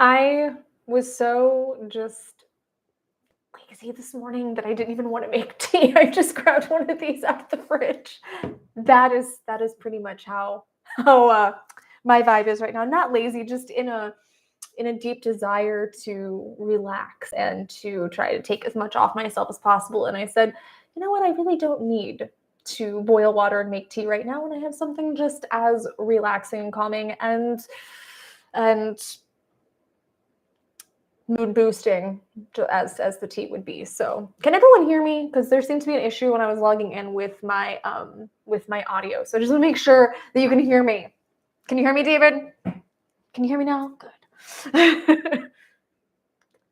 I was so just lazy this morning that I didn't even want to make tea. I just grabbed one of these out of the fridge. That is pretty much how my vibe is right now. Not lazy, just in a deep desire to relax and to try to take as much off myself as possible. And I said, you know what? I really don't need to boil water and make tea right now when I have something just as relaxing and calming and mood boosting as the tea would be. So can everyone hear me? Because there seemed to be an issue when I was logging in with my audio. So just want to make sure that you can hear me. Can you hear me, David? Can you hear me now? Good.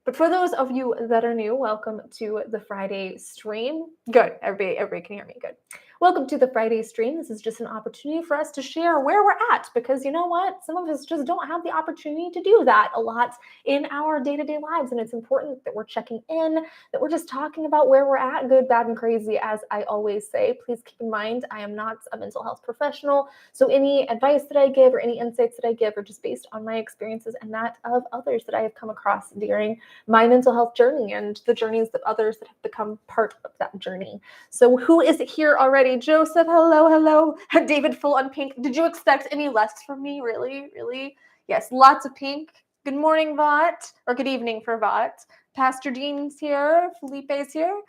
But for those of you that are new, welcome to the Friday stream. Good. Everybody can hear me. Good. Welcome to the Friday stream. This is just an opportunity for us to share where we're at, because you know what? Some of us just don't have the opportunity to do that a lot in our day-to-day lives. And it's important that we're checking in, that we're just talking about where we're at, good, bad, and crazy, as I always say. Please keep in mind, I am not a mental health professional. So any advice that I give or any insights that I give are just based on my experiences and that of others that I have come across during my mental health journey and the journeys of others that have become part of that journey. So who is here already? Joseph, hello. David, full on pink. Did you expect any less from me? Really? Yes, lots of pink. Good morning, Vot, or good evening for Vot. Pastor Dean's here. Felipe's here.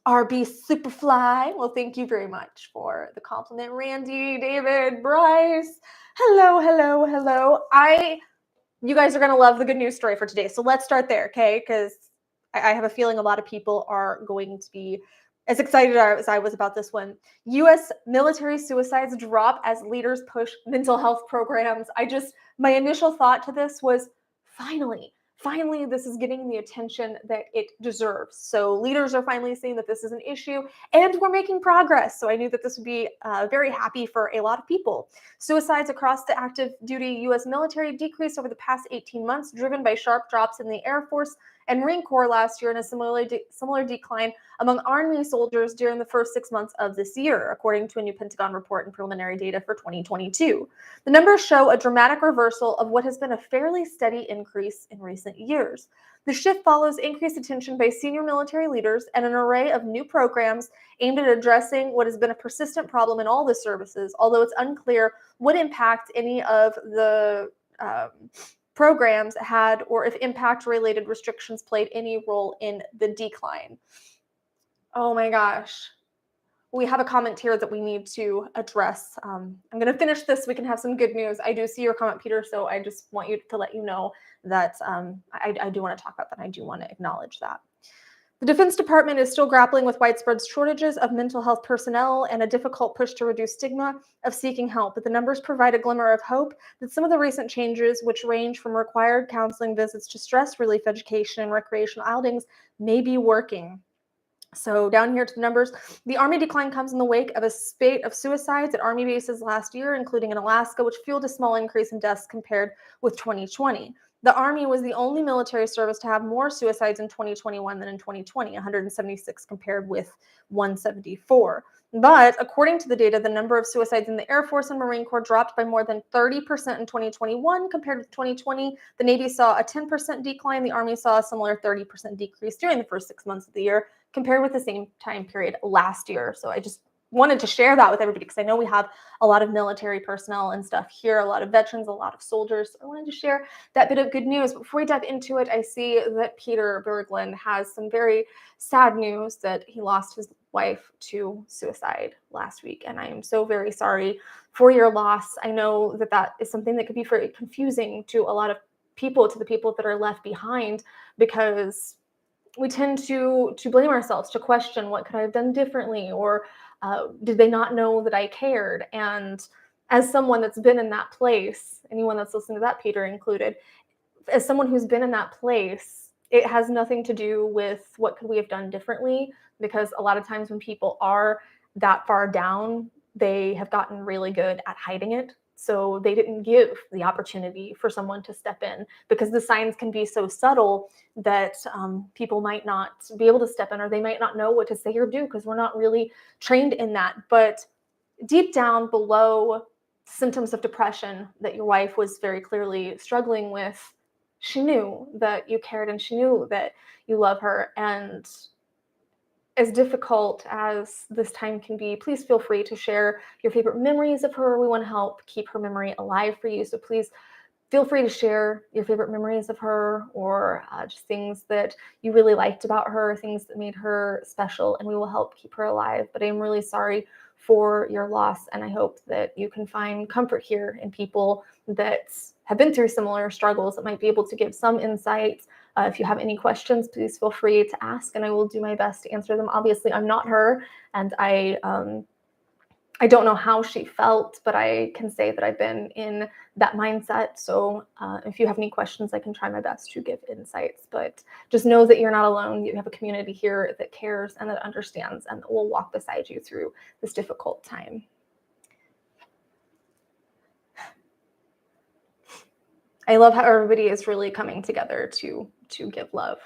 RB Superfly. Well, thank you very much for the compliment. Randy, David, Bryce. Hello. You guys are going to love the good news story for today. So let's start there, okay? Because I have a feeling a lot of people are going to be as excited as I was about this one. U.S. military suicides drop as leaders push mental health programs. My initial thought to this was, finally, this is getting the attention that it deserves. So leaders are finally seeing that this is an issue, and we're making progress. So I knew that this would be very happy for a lot of people. Suicides across the active duty U.S. military decreased over the past 18 months, driven by sharp drops in the Air Force and Marine Corps last year, and a similar decline among Army soldiers during the first 6 months of this year, according to a new Pentagon report and preliminary data for 2022. The numbers show a dramatic reversal of what has been a fairly steady increase in recent years. The shift follows increased attention by senior military leaders and an array of new programs aimed at addressing what has been a persistent problem in all the services, although it's unclear what impact any of the programs had, or if impact-related restrictions played any role in the decline. Oh my gosh. We have a comment here that we need to address. I'm going to finish this. We can have some good news. I do see your comment, Peter, so I just want you to let you know that I do want to talk about that. I do want to acknowledge that. The Defense Department is still grappling with widespread shortages of mental health personnel and a difficult push to reduce stigma of seeking help, but the numbers provide a glimmer of hope that some of the recent changes, which range from required counseling visits to stress relief education and recreational outings, may be working. So down here to the numbers, the Army decline comes in the wake of a spate of suicides at Army bases last year, including in Alaska, which fueled a small increase in deaths compared with 2020. The Army was the only military service to have more suicides in 2021 than in 2020, 176 compared with 174. But according to the data, the number of suicides in the Air Force and Marine Corps dropped by more than 30% in 2021 compared with 2020. The Navy saw a 10% decline. The Army saw a similar 30% decrease during the first 6 months of the year compared with the same time period last year. So I just wanted to share that with everybody because I know we have a lot of military personnel and stuff here, a lot of veterans, a lot of soldiers. So I wanted to share that bit of good news. Before we dive into it, I see that Peter Berglund has some very sad news that he lost his wife to suicide last week. And I am so very sorry for your loss. I know that that is something that could be very confusing to a lot of people, to the people that are left behind, because we tend to blame ourselves, to question what could I have done differently, or did they not know that I cared? And as someone that's been in that place, anyone that's listening to that, Peter included, as someone who's been in that place, it has nothing to do with what could we have done differently, because a lot of times when people are that far down, they have gotten really good at hiding it. So they didn't give the opportunity for someone to step in, because the signs can be so subtle that people might not be able to step in, or they might not know what to say or do because we're not really trained in that. But deep down below symptoms of depression that your wife was very clearly struggling with, she knew that you cared and she knew that you love her. And as difficult as this time can be, please feel free to share your favorite memories of her. We want to help keep her memory alive for you. So please feel free to share your favorite memories of her, or just things that you really liked about her, things that made her special, and we will help keep her alive. But I'm really sorry for your loss, and I hope that you can find comfort here in people that have been through similar struggles that might be able to give some insights. If you have any questions, please feel free to ask, and I will do my best to answer them. Obviously, I'm not her, and I don't know how she felt, but I can say that I've been in that mindset. So if you have any questions, I can try my best to give insights. But just know that you're not alone. You have a community here that cares and that understands and that will walk beside you through this difficult time. I love how everybody is really coming together to give love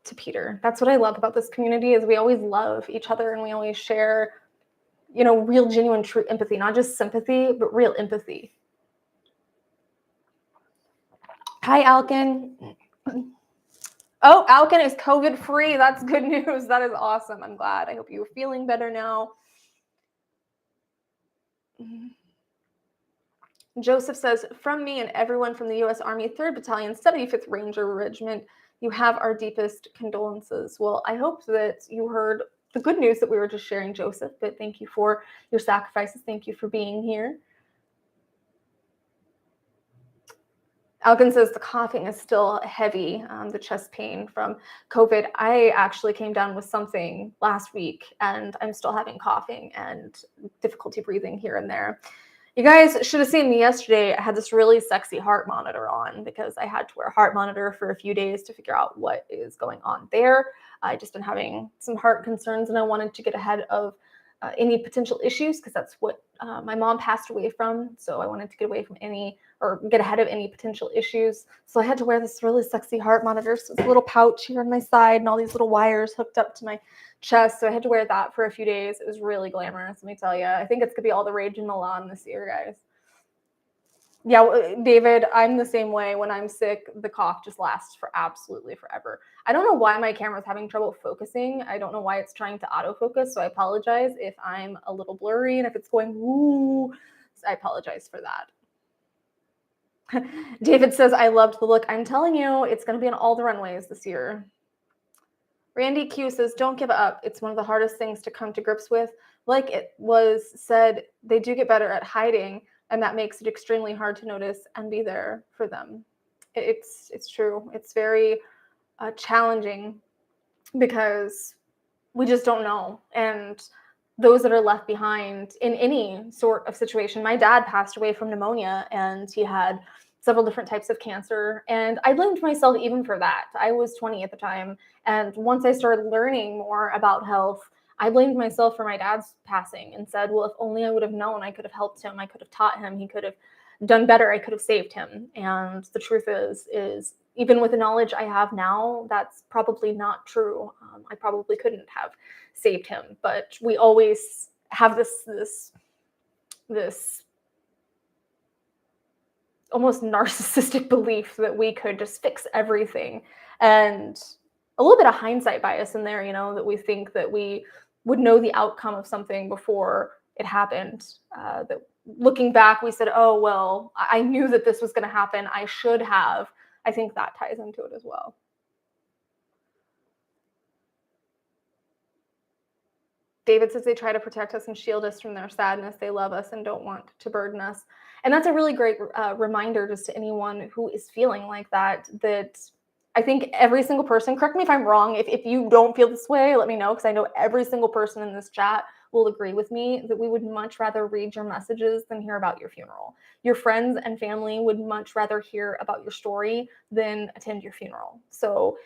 to Peter. That's what I love about this community, is we always love each other and we always share, you know, real, genuine, true empathy, not just sympathy, but real empathy. Hi, Alkin. Oh, Alkin is COVID-free. That's good news. That is awesome. I'm glad. I hope you're feeling better now. Joseph says, from me and everyone from the U.S. Army 3rd Battalion, 75th Ranger Regiment, you have our deepest condolences. Well, I hope that you heard the good news that we were just sharing, Joseph, but thank you for your sacrifices. Thank you for being here. Alkin says the coughing is still heavy, the chest pain from COVID. I actually came down with something last week, and I'm still having coughing and difficulty breathing here and there. You guys should have seen me yesterday. I had this really sexy heart monitor on because I had to wear a heart monitor for a few days to figure out what is going on there. I just been having some heart concerns, and I wanted to get ahead of any potential issues, because that's what my mom passed away from. So I wanted to get away from get ahead of any potential issues. So I had to wear this really sexy heart monitor. So it's a little pouch here on my side and all these little wires hooked up to my chest. So I had to wear that for a few days. It was really glamorous, let me tell you. I think it's gonna be all the rage in Milan this year, guys. Yeah, David, I'm the same way. When I'm sick, the cough just lasts for absolutely forever. I don't know why my camera's having trouble focusing. I don't know why it's trying to autofocus, so I apologize if I'm a little blurry and if it's going woo. I apologize for that. David says, I loved the look. I'm telling you, it's going to be on all the runways this year. Randy Q says, don't give up. It's one of the hardest things to come to grips with. Like it was said, they do get better at hiding, and that makes it extremely hard to notice and be there for them. It's true. It's very challenging because we just don't know. And those that are left behind in any sort of situation, my dad passed away from pneumonia, and he had several different types of cancer. And I blamed myself even for that. I was 20 at the time. And once I started learning more about health, I blamed myself for my dad's passing and said, well, if only I would have known, I could have helped him. I could have taught him. He could have done better. I could have saved him. And the truth is even with the knowledge I have now, that's probably not true. I probably couldn't have saved him. But we always have this almost narcissistic belief that we could just fix everything, and a little bit of hindsight bias in there, you know, that we think that we would know the outcome of something before it happened. That looking back, we said, oh, well, I knew that this was going to happen. I should have. I think that ties into it as well. David says they try to protect us and shield us from their sadness. They love us and don't want to burden us. And that's a really great reminder just to anyone who is feeling like that, that I think every single person, correct me if I'm wrong, if you don't feel this way, let me know, because I know every single person in this chat will agree with me that we would much rather read your messages than hear about your funeral. Your friends and family would much rather hear about your story than attend your funeral. So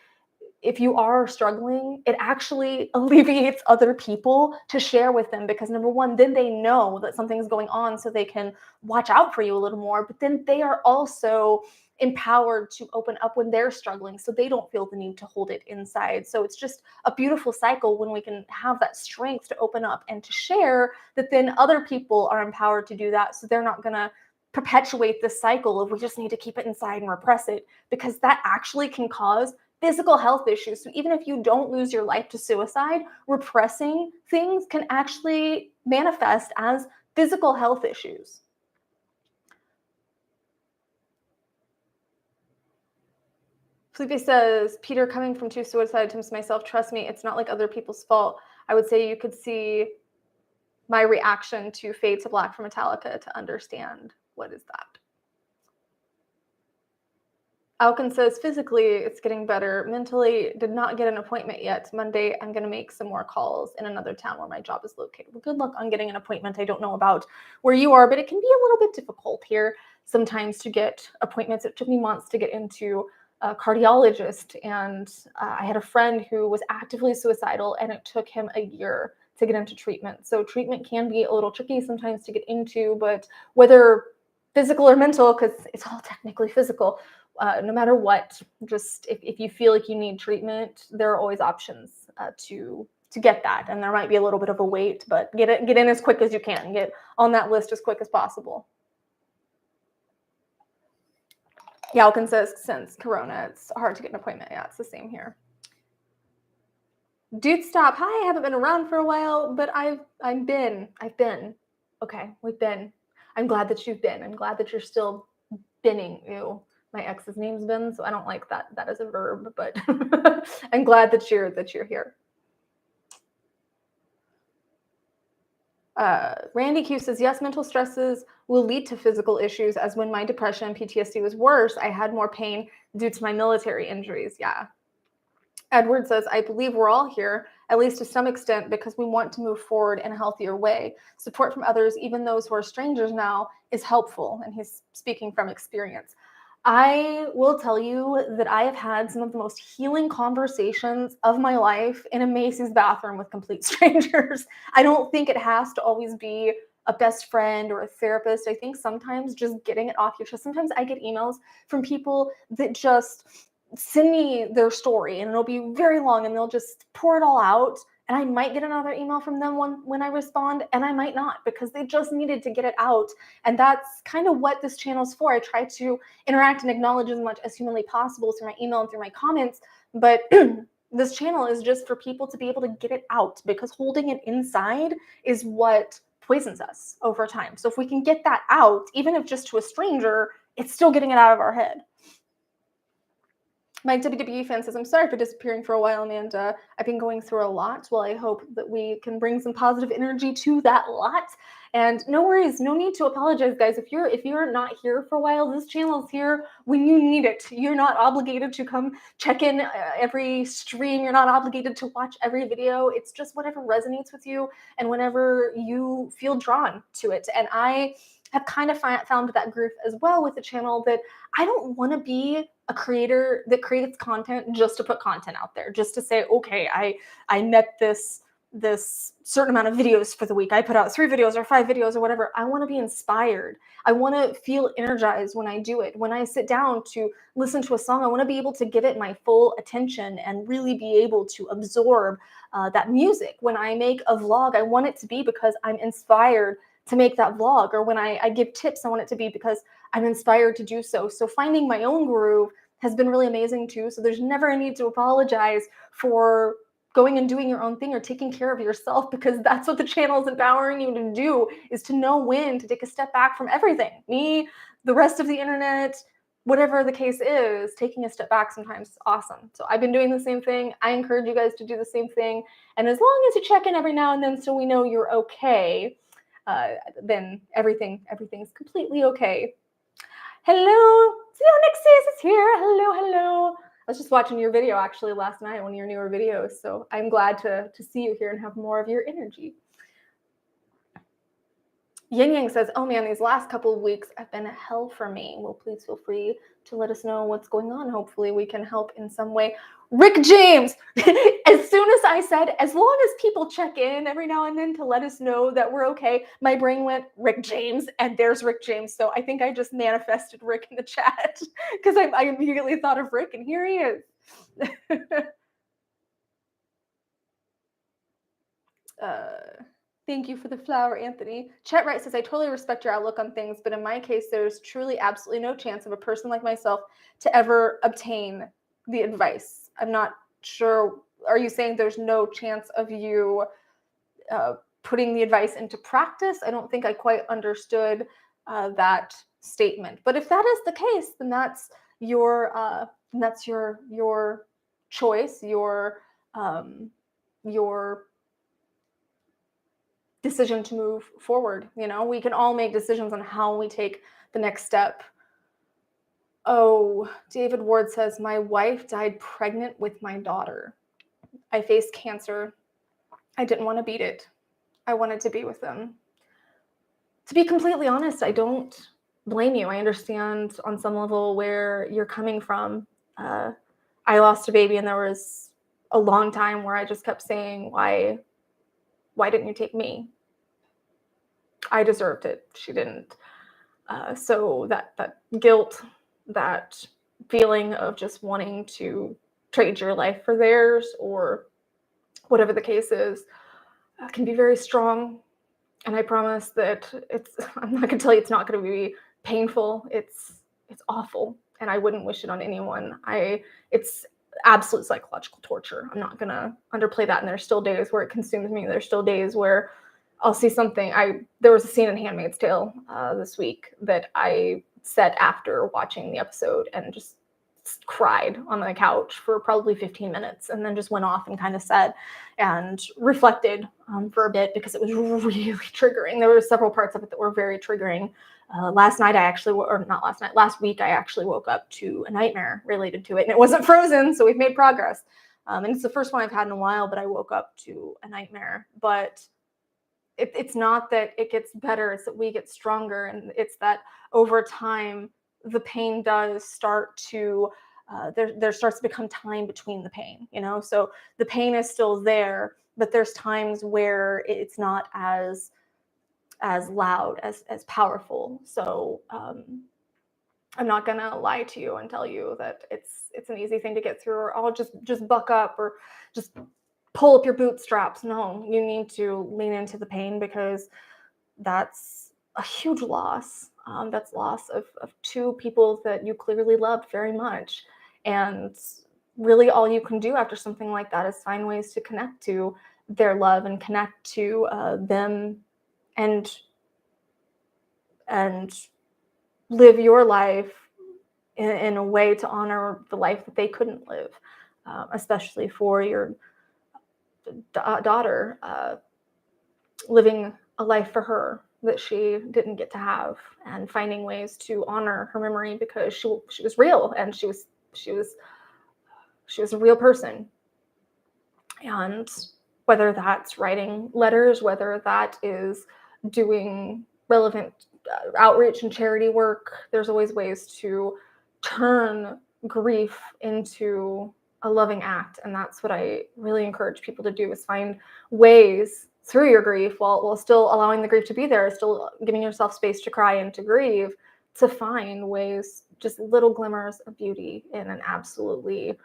if you are struggling, it actually alleviates other people to share with them, because number one, then they know that something's going on so they can watch out for you a little more, but then they are also empowered to open up when they're struggling so they don't feel the need to hold it inside. So it's just a beautiful cycle when we can have that strength to open up and to share, that then other people are empowered to do that, so they're not gonna perpetuate this cycle of we just need to keep it inside and repress it, because that actually can cause physical health issues. So even if you don't lose your life to suicide, repressing things can actually manifest as physical health issues. Felipe says, Peter, coming from 2 suicide attempts myself, trust me, it's not like other people's fault. I would say you could see my reaction to Fade to Black from Metallica to understand what is that. Alkin says, physically, it's getting better. Mentally, did not get an appointment yet. Monday, I'm going to make some more calls in another town where my job is located. Well, good luck on getting an appointment. I don't know about where you are, but it can be a little bit difficult here sometimes to get appointments. It took me months to get into a cardiologist, and I had a friend who was actively suicidal, and it took him a year to get into treatment. So treatment can be a little tricky sometimes to get into, but whether physical or mental, because it's all technically physical, no matter what, just if you feel like you need treatment, there are always options to get that. And there might be a little bit of a wait, but get in as quick as you can. Get on that list as quick as possible. Yalkin says, since Corona, it's hard to get an appointment. Yeah, it's the same here. Dude, stop. Hi, I haven't been around for a while, but I've been. Okay, we've been. I'm glad that you've been. I'm glad that you're still binning. Ew. My ex's name's Ben, so I don't like that as a verb, but I'm glad that you're here. Randy Q says, yes, mental stresses will lead to physical issues, as when my depression and PTSD was worse, I had more pain due to my military injuries. Yeah. Edward says, I believe we're all here, at least to some extent, because we want to move forward in a healthier way. Support from others, even those who are strangers now, is helpful. And he's speaking from experience. I will tell you that I have had some of the most healing conversations of my life in a Macy's bathroom with complete strangers. I don't think it has to always be a best friend or a therapist. I think sometimes just getting it off your chest. Sometimes I get emails from people that just send me their story, and it'll be very long, and they'll just pour it all out. And I might get another email from them when I respond, and I might not, because they just needed to get it out. And that's kind of what this channel is for. I try to interact and acknowledge as much as humanly possible through my email and through my comments. But this channel is just for people to be able to get it out, because holding it inside is what poisons us over time. So if we can get that out, even if just to a stranger, it's still getting it out of our head. My WWE fan says, I'm sorry for disappearing for a while, Amanda. I've been going through a lot. Well, I hope that we can bring some positive energy to that lot. And no worries, no need to apologize, guys. If you're not here for a while, this channel is here when you need it. You're not obligated to come check in every stream. You're not obligated to watch every video. It's just whatever resonates with you and whenever you feel drawn to it. And I have kind of found that groove as well with the channel, that I don't want to be a creator that creates content just to put content out there, just to say, okay, I met this certain amount of videos for the week. I put out 3 videos or 5 videos or whatever. I want to be inspired. I want to feel energized when I do it. When I sit down to listen to a song, I want to be able to give it my full attention and really be able to absorb that music. When I make a vlog, I want it to be because I'm inspired to make that vlog. Or when I give tips, I want it to be because I'm inspired to do so. So finding my own groove has been really amazing too. So there's never a need to apologize for going and doing your own thing or taking care of yourself, because that's what the channel is empowering you to do, is to know when to take a step back from everything. Me, the rest of the internet, whatever the case is, taking a step back sometimes is awesome. So I've been doing the same thing. I encourage you guys to do the same thing. And as long as you check in every now and then so we know you're okay, then everything's completely okay. Hello, Xenixis is here. Hello. I was just watching your video actually last night, one of your newer videos. So I'm glad to see you here and have more of your energy. Yin Yang says, oh man, these last couple of weeks have been hell for me. Well, please feel free to let us know what's going on. Hopefully we can help in some way. Rick James, as soon as I said, as long as people check in every now and then to let us know that we're okay, my brain went, Rick James, and there's Rick James. So I think I just manifested Rick in the chat, because I immediately thought of Rick, and here he is. Thank you for the flower, Anthony. Chet Wright says, I totally respect your outlook on things, but in my case, there's truly absolutely no chance of a person like myself to ever obtain the advice. I'm not sure. Are you saying there's no chance of you putting the advice into practice? I don't think I quite understood that statement. But if that is the case, then that's your choice, your decision to move forward. You know, we can all make decisions on how we take the next step. Oh, David Ward says, my wife died pregnant with my daughter. I faced cancer. I didn't want to beat it. I wanted to be with them. To be completely honest, I don't blame you. I understand on some level where you're coming from. I lost a baby, and there was a long time where I just kept saying, why didn't you take me? I deserved it. She didn't. So that guilt, that feeling of just wanting to trade your life for theirs, or whatever the case is, can be very strong. And I promise that I'm not going to tell you it's not going to be painful. It's awful, and I wouldn't wish it on anyone. It's absolute psychological torture. I'm not going to underplay that. And there's still days where it consumes me. There's still days where I'll see something. There was a scene in Handmaid's Tale this week that I said after watching the episode, and just cried on the couch for probably 15 minutes, and then just went off and kind of sat and reflected for a bit, because it was really triggering. There were several parts of it that were very triggering. Last week, I actually woke up to a nightmare related to it, and it wasn't Frozen, so we've made progress. And it's the first one I've had in a while, but I woke up to a nightmare. But it's not that it gets better, it's that we get stronger, and it's that over time, the pain does start to, there starts to become time between the pain, you know? So the pain is still there, but there's times where it's not as loud, as powerful. So I'm not gonna lie to you and tell you that it's an easy thing to get through, or I'll just buck up, or just pull up your bootstraps. No, you need to lean into the pain, because that's a huge loss. That's loss of two people that you clearly loved very much. And really all you can do after something like that is find ways to connect to their love, and connect to them, and live your life in a way to honor the life that they couldn't live, especially for your daughter, living a life for her that she didn't get to have, and finding ways to honor her memory, because she was real, and she was a real person. And whether that's writing letters, whether that is doing relevant outreach and charity work, there's always ways to turn grief into a loving act. And that's what I really encourage people to do, is find ways through your grief, while still allowing the grief to be there, still giving yourself space to cry and to grieve, to find ways, just little glimmers of beauty in an absolutely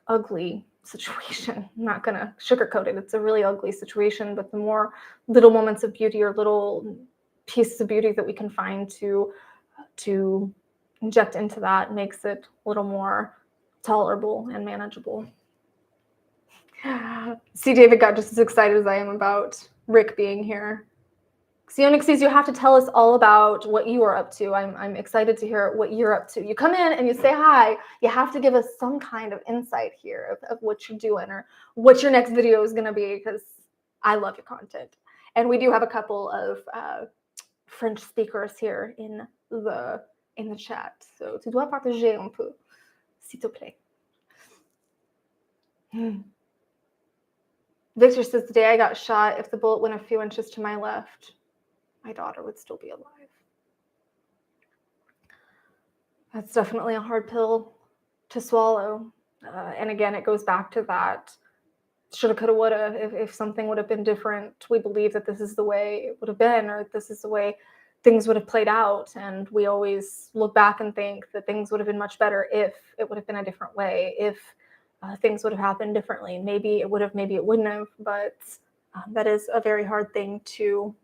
ugly situation. I'm not gonna sugarcoat it. It's a really ugly situation, but the more little moments of beauty, or little pieces of beauty that we can find to inject into that, makes it a little more tolerable and manageable. See, David got just as excited as I am about Rick being here. Xionic sees, you have to tell us all about what you are up to. I'm excited to hear what you're up to. You come in and you say hi. You have to give us some kind of insight here of what you're doing, or what your next video is going to be, because I love your content. And we do have a couple of French speakers here in the chat. So tu dois partager un peu, s'il te plaît. Victor says, the day I got shot, if the bullet went a few inches to my left, my daughter would still be alive. That's definitely a hard pill to swallow. And again, it goes back to that shoulda, coulda, woulda. If something would have been different, we believe that this is the way it would have been, or this is the way things would have played out. And we always look back and think that things would have been much better if it would have been a different way, if things would have happened differently. Maybe it would have, maybe it wouldn't have, but That is a very hard thing to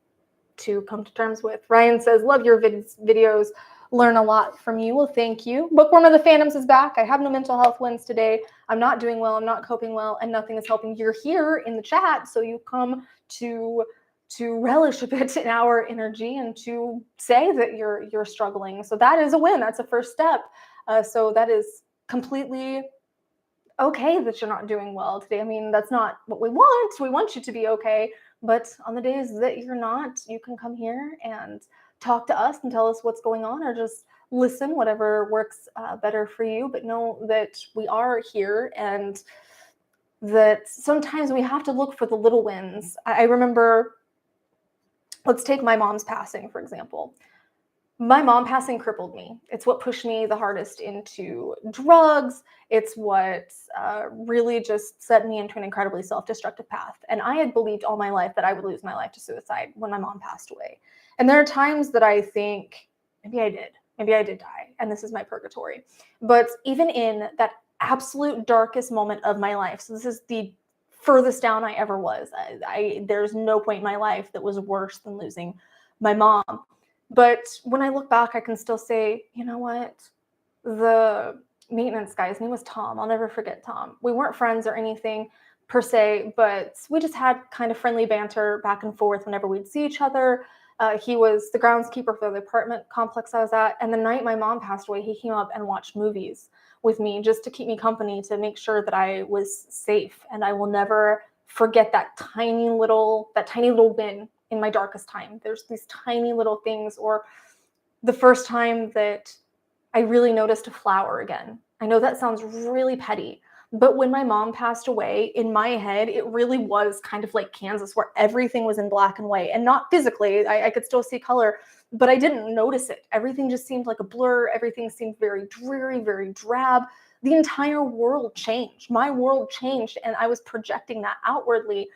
come to terms with. Ryan says, love your videos, learn a lot from you. Well, thank you. Bookworm of the Phantoms is back. I have no mental health wins today. I'm not doing well. I'm not coping well, and nothing is helping. You're here in the chat, so you come to relish a bit in our energy and to say that you're struggling. So that is a win. That's a first step. So that is completely okay that you're not doing well today. I mean, that's not what we want. We want you to be okay. But on the days that you're not, you can come here and talk to us and tell us what's going on, or just listen, whatever works better for you. But know that we are here, and that sometimes we have to look for the little wins. I remember, let's take my mom's passing, for example. My mom passing crippled me. It's what pushed me the hardest into drugs. It's what really just set me into an incredibly self-destructive path. And I had believed all my life that I would lose my life to suicide when my mom passed away. And there are times that I think, maybe I did. Maybe I did die, and this is my purgatory. But even in that absolute darkest moment of my life, so this is the furthest down I ever was. There's no point in my life that was worse than losing my mom. But when I look back, I can still say, you know what? The maintenance guy, his name was Tom. I'll never forget Tom. We weren't friends or anything per se, but we just had kind of friendly banter back and forth whenever we'd see each other. He was the groundskeeper for the apartment complex I was at. And the night my mom passed away, he came up and watched movies with me just to keep me company, to make sure that I was safe. And I will never forget that tiny little win in my darkest time. There's these tiny little things, or the first time that I really noticed a flower again. I know that sounds really petty, but when my mom passed away, in my head, it really was kind of like Kansas, where everything was in black and white, and not physically. I could still see color, but I didn't notice it. Everything just seemed like a blur. Everything seemed very dreary, very drab. The entire world changed. My world changed, and I was projecting that outwardly.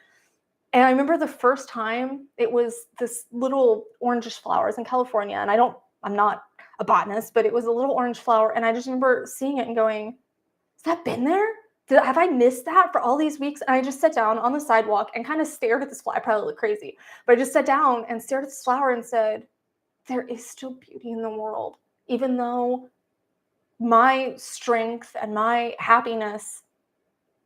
And I remember the first time, it was this little orangish flowers in California. And I'm not a botanist, but it was a little orange flower. And I just remember seeing it and going, has that been there? Have I missed that for all these weeks? And I just sat down on the sidewalk and kind of stared at this flower. I probably look crazy, but I just sat down and stared at this flower and said, there is still beauty in the world, even though my strength and my happiness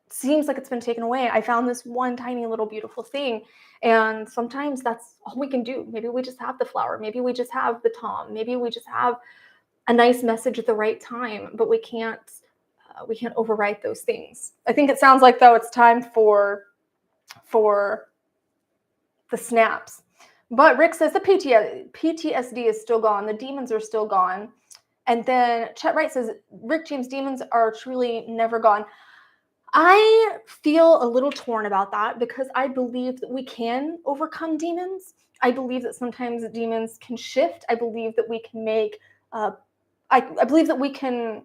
seems like it's been taken away. I found this one tiny little beautiful thing. And sometimes that's all we can do. Maybe we just have the flower. Maybe we just have the Tom. Maybe we just have a nice message at the right time, but we can't overwrite those things. I think it sounds like, though, it's time for the snaps. But Rick says the PTSD is still gone. The demons are still gone. And then Chet Wright says, Rick James, demons are truly never gone. I feel a little torn about that, because I believe that we can overcome demons. I believe that sometimes demons can shift. I believe that we can make, I believe that we can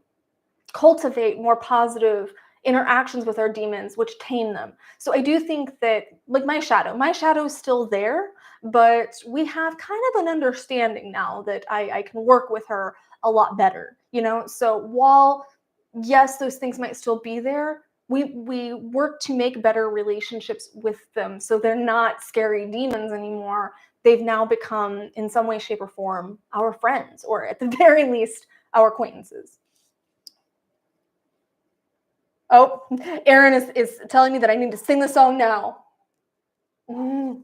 cultivate more positive interactions with our demons, which tame them. So I do think that, like my shadow is still there, but we have kind of an understanding now that I can work with her a lot better, you know? So while, yes, those things might still be there, we work to make better relationships with them, so they're not scary demons anymore. They've now become, in some way, shape, or form, our friends, or at the very least, our acquaintances. Oh, Aaron is telling me that I need to sing the song now. The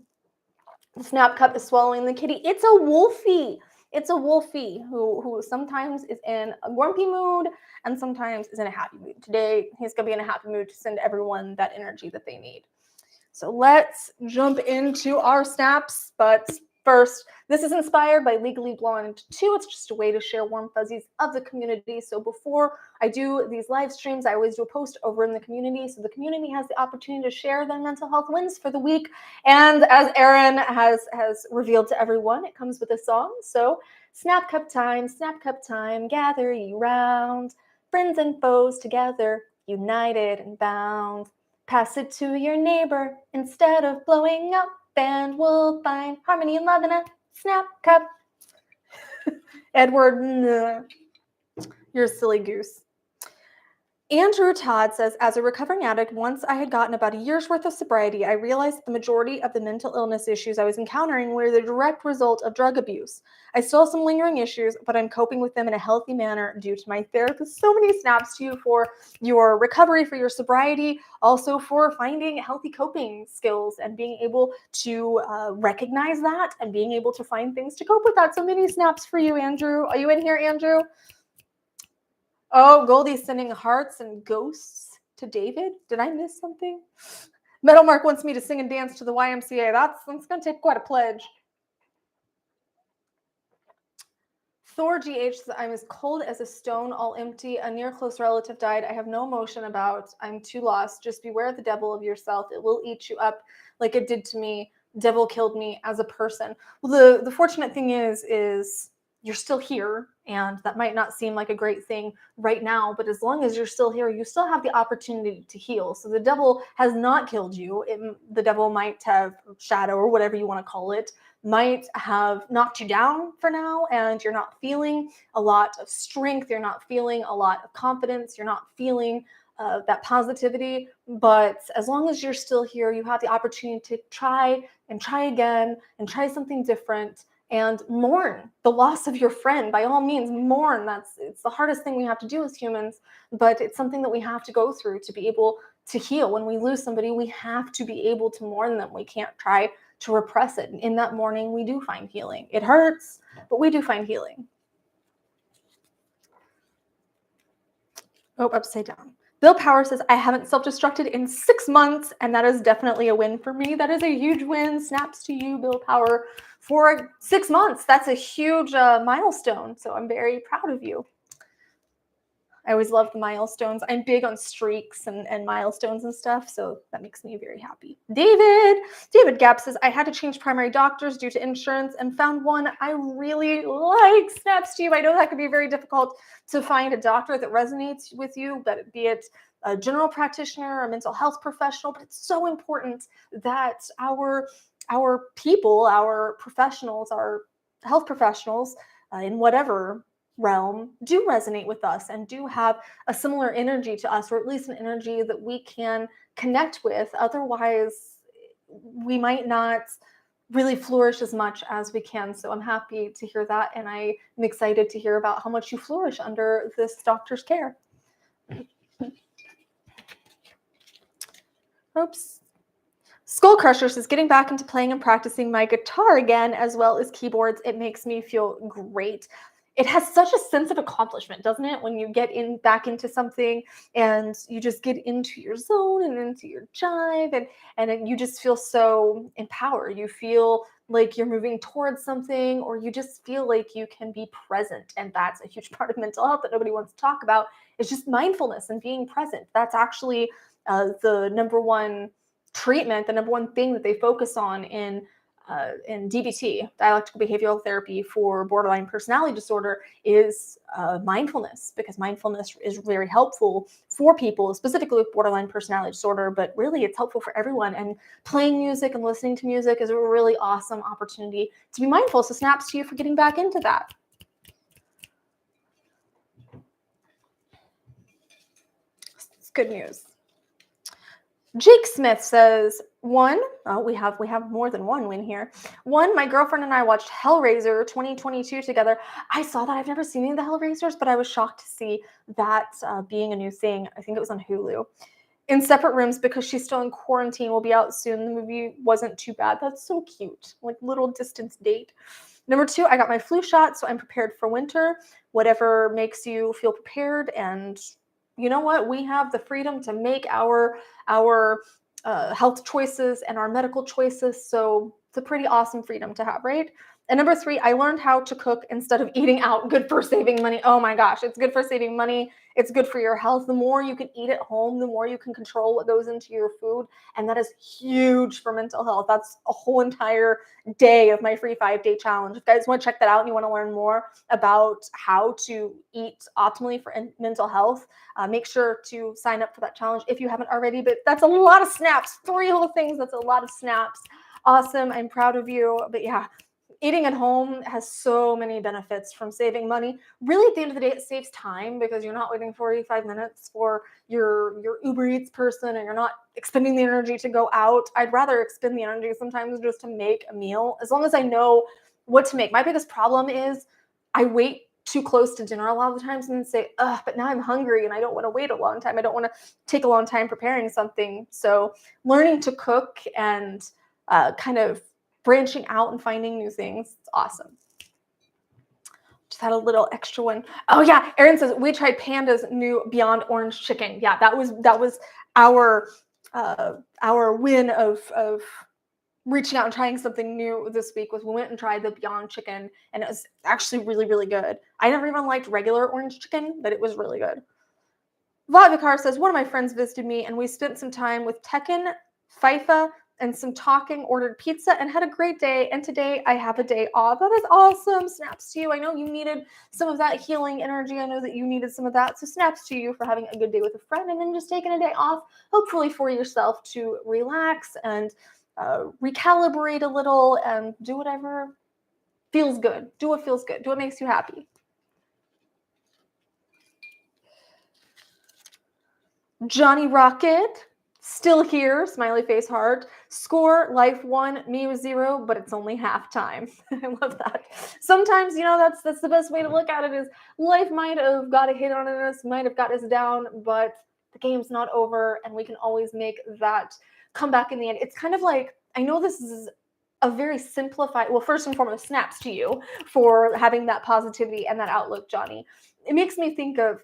Snap Cup is swallowing the kitty. It's a wolfie. It's a wolfie who sometimes is in a grumpy mood and sometimes is in a happy mood. Today, he's going to be in a happy mood to send everyone that energy that they need. So let's jump into our snaps. But first, this is inspired by Legally Blonde 2. It's just a way to share warm fuzzies of the community. So before I do these live streams, I always do a post over in the community, so the community has the opportunity to share their mental health wins for the week. And as Aaron has revealed to everyone, it comes with a song. So snap cup time, gather ye round, friends and foes together, united and bound. Pass it to your neighbor instead of blowing up, and we'll find harmony and love in a snap cup. Edward, you're a silly goose. Andrew Todd says, as a recovering addict, once I had gotten about a year's worth of sobriety, I realized the majority of the mental illness issues I was encountering were the direct result of drug abuse. I still have some lingering issues, but I'm coping with them in a healthy manner due to my therapist. So many snaps to you for your recovery, for your sobriety, also for finding healthy coping skills and being able to recognize that and being able to find things to cope with that. So many snaps for you, Andrew. Are you in here, Andrew? Oh, Goldie's sending hearts and ghosts to David. Did I miss something? Metal Mark wants me to sing and dance to the YMCA. That's going to take quite a pledge. Thor GH says, I'm as cold as a stone, all empty. A near close relative died. I have no emotion about. I'm too lost. Just beware of the devil of yourself. It will eat you up like it did to me. Devil killed me as a person. Well, the fortunate thing is you're still here, and that might not seem like a great thing right now, but as long as you're still here, you still have the opportunity to heal. So the devil has not killed you. The devil might have, shadow or whatever you want to call it, might have knocked you down for now, and you're not feeling a lot of strength, you're not feeling a lot of confidence, you're not feeling that positivity. But as long as you're still here, you have the opportunity to try and try again and try something different and mourn the loss of your friend. By all means, mourn. It's the hardest thing we have to do as humans, but it's something that we have to go through to be able to heal. When we lose somebody, we have to be able to mourn them. We can't try to repress it. And in that mourning, we do find healing. It hurts, but we do find healing. Oh, upside down. Bill Power says, I haven't self-destructed in 6 months, and that is definitely a win for me. That is a huge win. Snaps to you, Bill Power, for 6 months. That's a huge milestone, so I'm very proud of you. I always love the milestones. I'm big on streaks and milestones and stuff, so that makes me very happy. David Gap says, I had to change primary doctors due to insurance and found one I really like. Snaps to you. I know that could be very difficult to find a doctor that resonates with you, but be it a general practitioner, a mental health professional, but it's so important that our people, our professionals, our health professionals in whatever realm do resonate with us and do have a similar energy to us, or at least an energy that we can connect with. Otherwise, we might not really flourish as much as we can. So I'm happy to hear that, and I am excited to hear about how much you flourish under this doctor's care. Oops. Skull Crusher says, getting back into playing and practicing my guitar again, as well as keyboards. It makes me feel great. It has such a sense of accomplishment, doesn't it? When you get back into something and you just get into your zone and into your jive, and you just feel so empowered. You feel like you're moving towards something, or you just feel like you can be present. And that's a huge part of mental health that nobody wants to talk about. It's just mindfulness and being present. That's actually the number one treatment, the number one thing that they focus on in DBT, dialectical behavioral therapy, for borderline personality disorder is mindfulness, because mindfulness is very helpful for people, specifically with borderline personality disorder, but really it's helpful for everyone. And playing music and listening to music is a really awesome opportunity to be mindful. So snaps to you for getting back into that. It's good news. Jake Smith says, we have more than one win here. One, my girlfriend and I watched Hellraiser 2022 together. I saw that. I've never seen any of the Hellraisers, but I was shocked to see that being a new thing. I think it was on Hulu. In separate rooms because she's still in quarantine. Will be out soon. The movie wasn't too bad. That's so cute. Like little distance date. Number two, I got my flu shot, so I'm prepared for winter. Whatever makes you feel prepared, and you know what? We have the freedom to make our health choices and our medical choices. So it's a pretty awesome freedom to have, right? And number three, I learned how to cook instead of eating out. Good for saving money. Oh my gosh, it's good for saving money. It's good for your health. The more you can eat at home, the more you can control what goes into your food. And that is huge for mental health. That's a whole entire day of my free 5-day challenge. If you guys want to check that out and you want to learn more about how to eat optimally for mental health, make sure to sign up for that challenge if you haven't already. But that's a lot of snaps. 3 whole things. That's a lot of snaps. Awesome. I'm proud of you. But yeah, eating at home has so many benefits, from saving money. Really, at the end of the day, it saves time because you're not waiting 45 minutes for your Uber Eats person, and you're not expending the energy to go out. I'd rather expend the energy sometimes just to make a meal, as long as I know what to make. My biggest problem is I wait too close to dinner a lot of the times and then say, ugh, but now I'm hungry and I don't want to wait a long time. I don't want to take a long time preparing something. So learning to cook and kind of branching out and finding new things, it's awesome. Just had a little extra one. Oh yeah, Erin says we tried Panda's new Beyond Orange Chicken. Yeah, that was our win of reaching out and trying something new this week. Was we went and tried the Beyond Chicken, and it was actually really, really good. I never even liked regular orange chicken, but it was really good. Vodvikar says, one of my friends visited me and we spent some time with Tekken, FIFA, and some talking, ordered pizza, and had a great day. And today I have a day off. That is awesome. Snaps to you. I know you needed some of that healing energy. I know that you needed some of that. So snaps to you for having a good day with a friend and then just taking a day off, hopefully for yourself to relax and recalibrate a little and do whatever feels good. Do what feels good. Do what makes you happy. Johnny Rocket, still here, smiley face heart. Score, life 1, me 0, but it's only halftime. I love that. Sometimes, that's the best way to look at it, is life might have got a hit on us, might have got us down, but the game's not over, and we can always make that comeback in the end. It's kind of like, I know this is a very simplified, well, first and foremost, snaps to you for having that positivity and that outlook, Johnny. It makes me think of,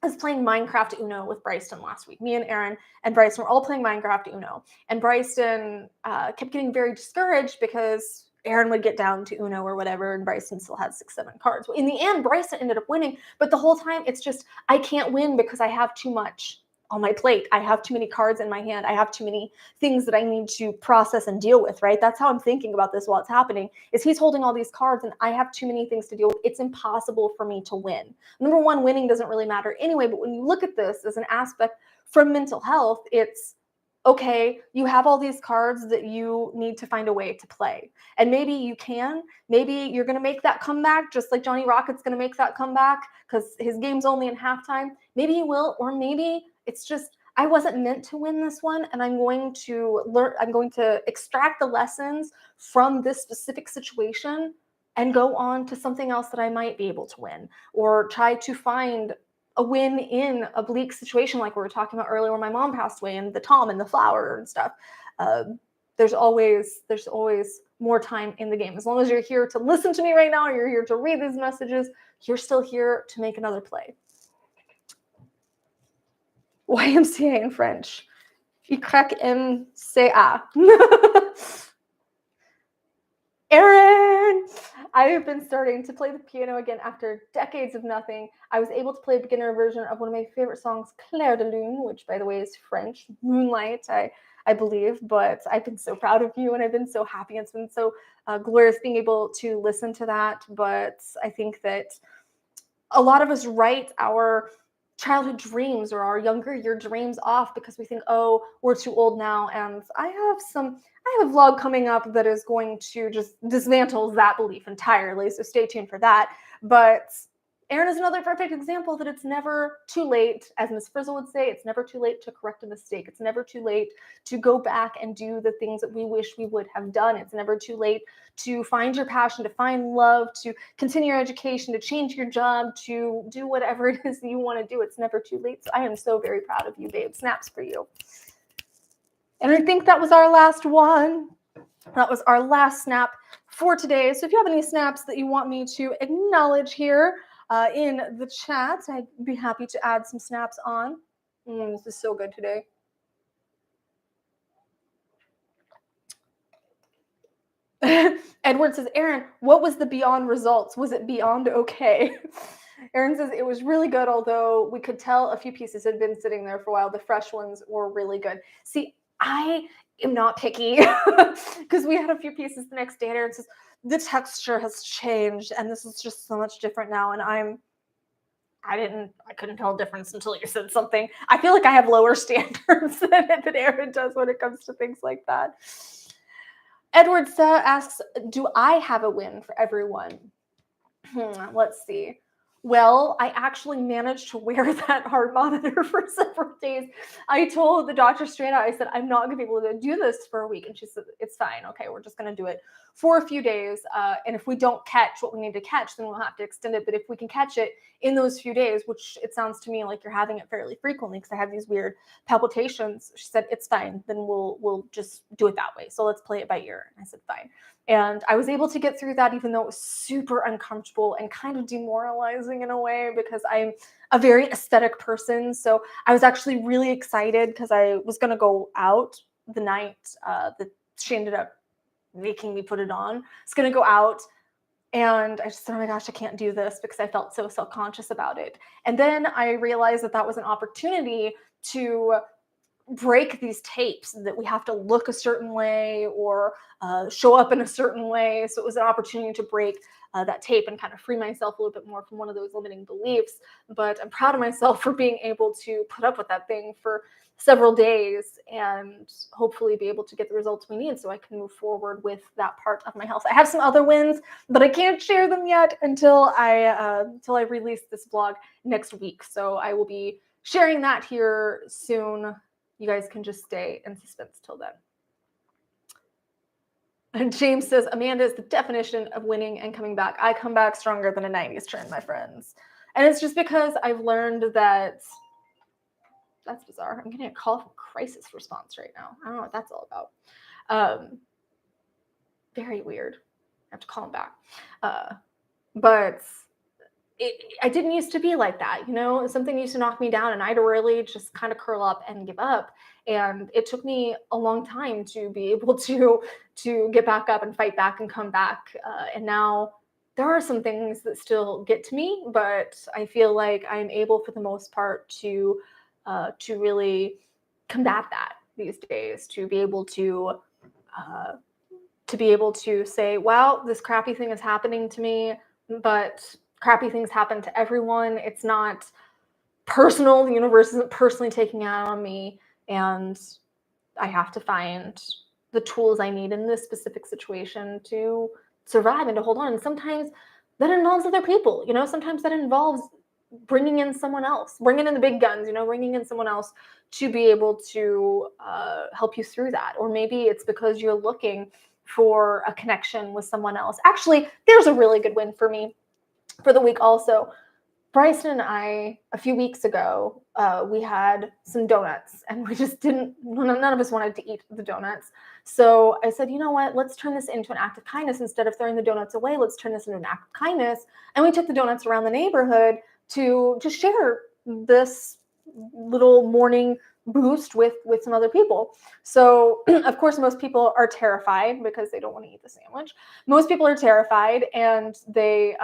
I was playing Minecraft Uno with Bryson last week. Me and Aaron and Bryson were all playing Minecraft Uno. And Bryson kept getting very discouraged because Aaron would get down to Uno or whatever, and Bryson still had 6, 7 cards. Well, in the end, Bryson ended up winning. But the whole time, it's just, I can't win because I have too much on my plate. I have too many cards in my hand. I have too many things that I need to process and deal with, right? That's how I'm thinking about this while it's happening, is he's holding all these cards and I have too many things to deal with. It's impossible for me to win. Number one, winning doesn't really matter anyway, but when you look at this as an aspect from mental health, it's, okay, you have all these cards that you need to find a way to play. And maybe you can. Maybe you're going to make that comeback, just like Johnny Rocket's going to make that comeback because his game's only in halftime. Maybe you will, or maybe it's just, I wasn't meant to win this one, and I'm going to learn, I'm going to extract the lessons from this specific situation and go on to something else that I might be able to win, or try to find a win in a bleak situation like we were talking about earlier when my mom passed away, and the Tom and the flower and stuff. There's always more time in the game. As long as you're here to listen to me right now, or you're here to read these messages, you're still here to make another play. YMCA in French. YMCA. Aaron! I have been starting to play the piano again after decades of nothing. I was able to play a beginner version of one of my favorite songs, Clair de Lune, which, by the way, is French. Moonlight, I believe. But I've been so proud of you, and I've been so happy. It's been so glorious being able to listen to that. But I think that a lot of us write our childhood dreams or our younger year dreams off because we think, oh, we're too old now. And I have a vlog coming up that is going to just dismantle that belief entirely. So stay tuned for that. But Aaron is another perfect example that it's never too late. As Miss Frizzle would say, it's never too late to correct a mistake. It's never too late to go back and do the things that we wish we would have done. It's never too late to find your passion, to find love, to continue your education, to change your job, to do whatever it is that you want to do. It's never too late. So I am so very proud of you, babe. Snaps for you. And I think that was our last one. That was our last snap for today. So if you have any snaps that you want me to acknowledge here in the chat, I'd be happy to add some snaps on. This is so good today. Edward says, Aaron, what was the beyond results? Was it beyond okay? Aaron says, it was really good, although we could tell a few pieces had been sitting there for a while. The fresh ones were really good. See, I am not picky because we had a few pieces the next day, and Aaron says, the texture has changed, and this is just so much different now, and I couldn't tell a difference until you said something. I feel like I have lower standards than Aaron does when it comes to things like that. Edward asks, do I have a win for everyone? Let's see. Well, I actually managed to wear that heart monitor for several days. I told the doctor straight out, I said, I'm not going to be able to do this for a week. And she said, it's fine. Okay, we're just going to do it for a few days. And if we don't catch what we need to catch, then we'll have to extend it. But if we can catch it in those few days, which it sounds to me like you're having it fairly frequently because I have these weird palpitations, she said, it's fine. Then we'll just do it that way. So let's play it by ear. And I said, fine. And I was able to get through that, even though it was super uncomfortable and kind of demoralizing in a way, because I'm a very aesthetic person. So I was actually really excited because I was going to go out the night that she ended up making me put it on. I was going to go out and I just said, oh my gosh, I can't do this because I felt so self-conscious about it. And then I realized that that was an opportunity to break these tapes, that we have to look a certain way or show up in a certain way. So it was an opportunity to break that tape and kind of free myself a little bit more from one of those limiting beliefs. But I'm proud of myself for being able to put up with that thing for several daes and hopefully be able to get the results we need so I can move forward with that part of my health. I have some other wins, but I can't share them yet until I release this vlog next week. So I will be sharing that here soon. You guys can just stay in suspense till then. And James says, Amanda is the definition of winning and coming back. I come back stronger than a 90s turn, my friends. And it's just because I've learned that, that's bizarre. I'm getting a call from crisis response right now. I don't know what that's all about. Very weird. I have to call him back. But I didn't used to be like that, you know, something used to knock me down and I'd really just kind of curl up and give up. And it took me a long time to be able to get back up and fight back and come back. And now there are some things that still get to me, but I feel like I'm able for the most part to really combat that these days, to be able to say, wow, this crappy thing is happening to me, but crappy things happen to everyone. It's not personal. The universe isn't personally taking out on me. And I have to find the tools I need in this specific situation to survive and to hold on. And sometimes that involves other people, you know, sometimes that involves bringing in someone else, bringing in the big guns, you know, bringing in someone else to be able to help you through that. Or maybe it's because you're looking for a connection with someone else. Actually, there's a really good win for me for the week also. Bryson and I, a few weeks ago, we had some donuts and we just none of us wanted to eat the donuts. So I said, you know what, let's turn this into an act of kindness. Instead of throwing the donuts away, let's turn this into an act of kindness. And we took the donuts around the neighborhood to just share this little morning boost with some other people. So of course, most people are terrified because they don't want to eat the sandwich. Most people are terrified and they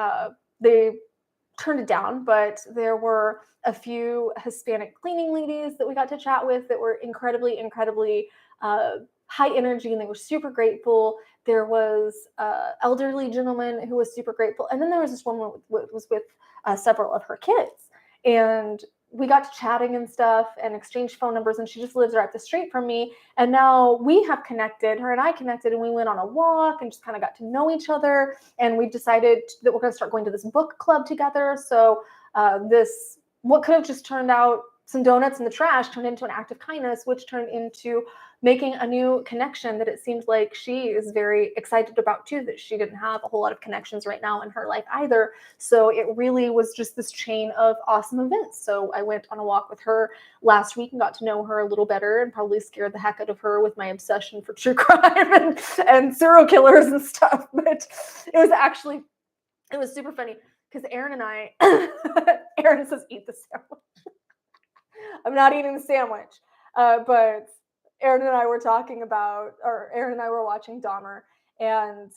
turned it down, but there were a few Hispanic cleaning ladies that we got to chat with that were incredibly high energy, and they were super grateful. There was an elderly gentleman who was super grateful, and then there was this woman who was with several of her kids, and we got to chatting and stuff and exchanged phone numbers, and she just lives right up the street from me. And now we have connected, her and I connected, and we went on a walk and just kind of got to know each other. And we decided that we're going to start going to this book club together. So what could have just turned out some donuts in the trash turned into an act of kindness, which turned into making a new connection that it seems like she is very excited about too, that she didn't have a whole lot of connections right now in her life either. So it really was just this chain of awesome events. So I went on a walk with her last week and got to know her a little better, and probably scared the heck out of her with my obsession for true crime and serial killers and stuff. But it was super funny because Aaron and I, Aaron says, eat the sandwich. I'm not eating the sandwich, but Aaron and I were watching Dahmer, and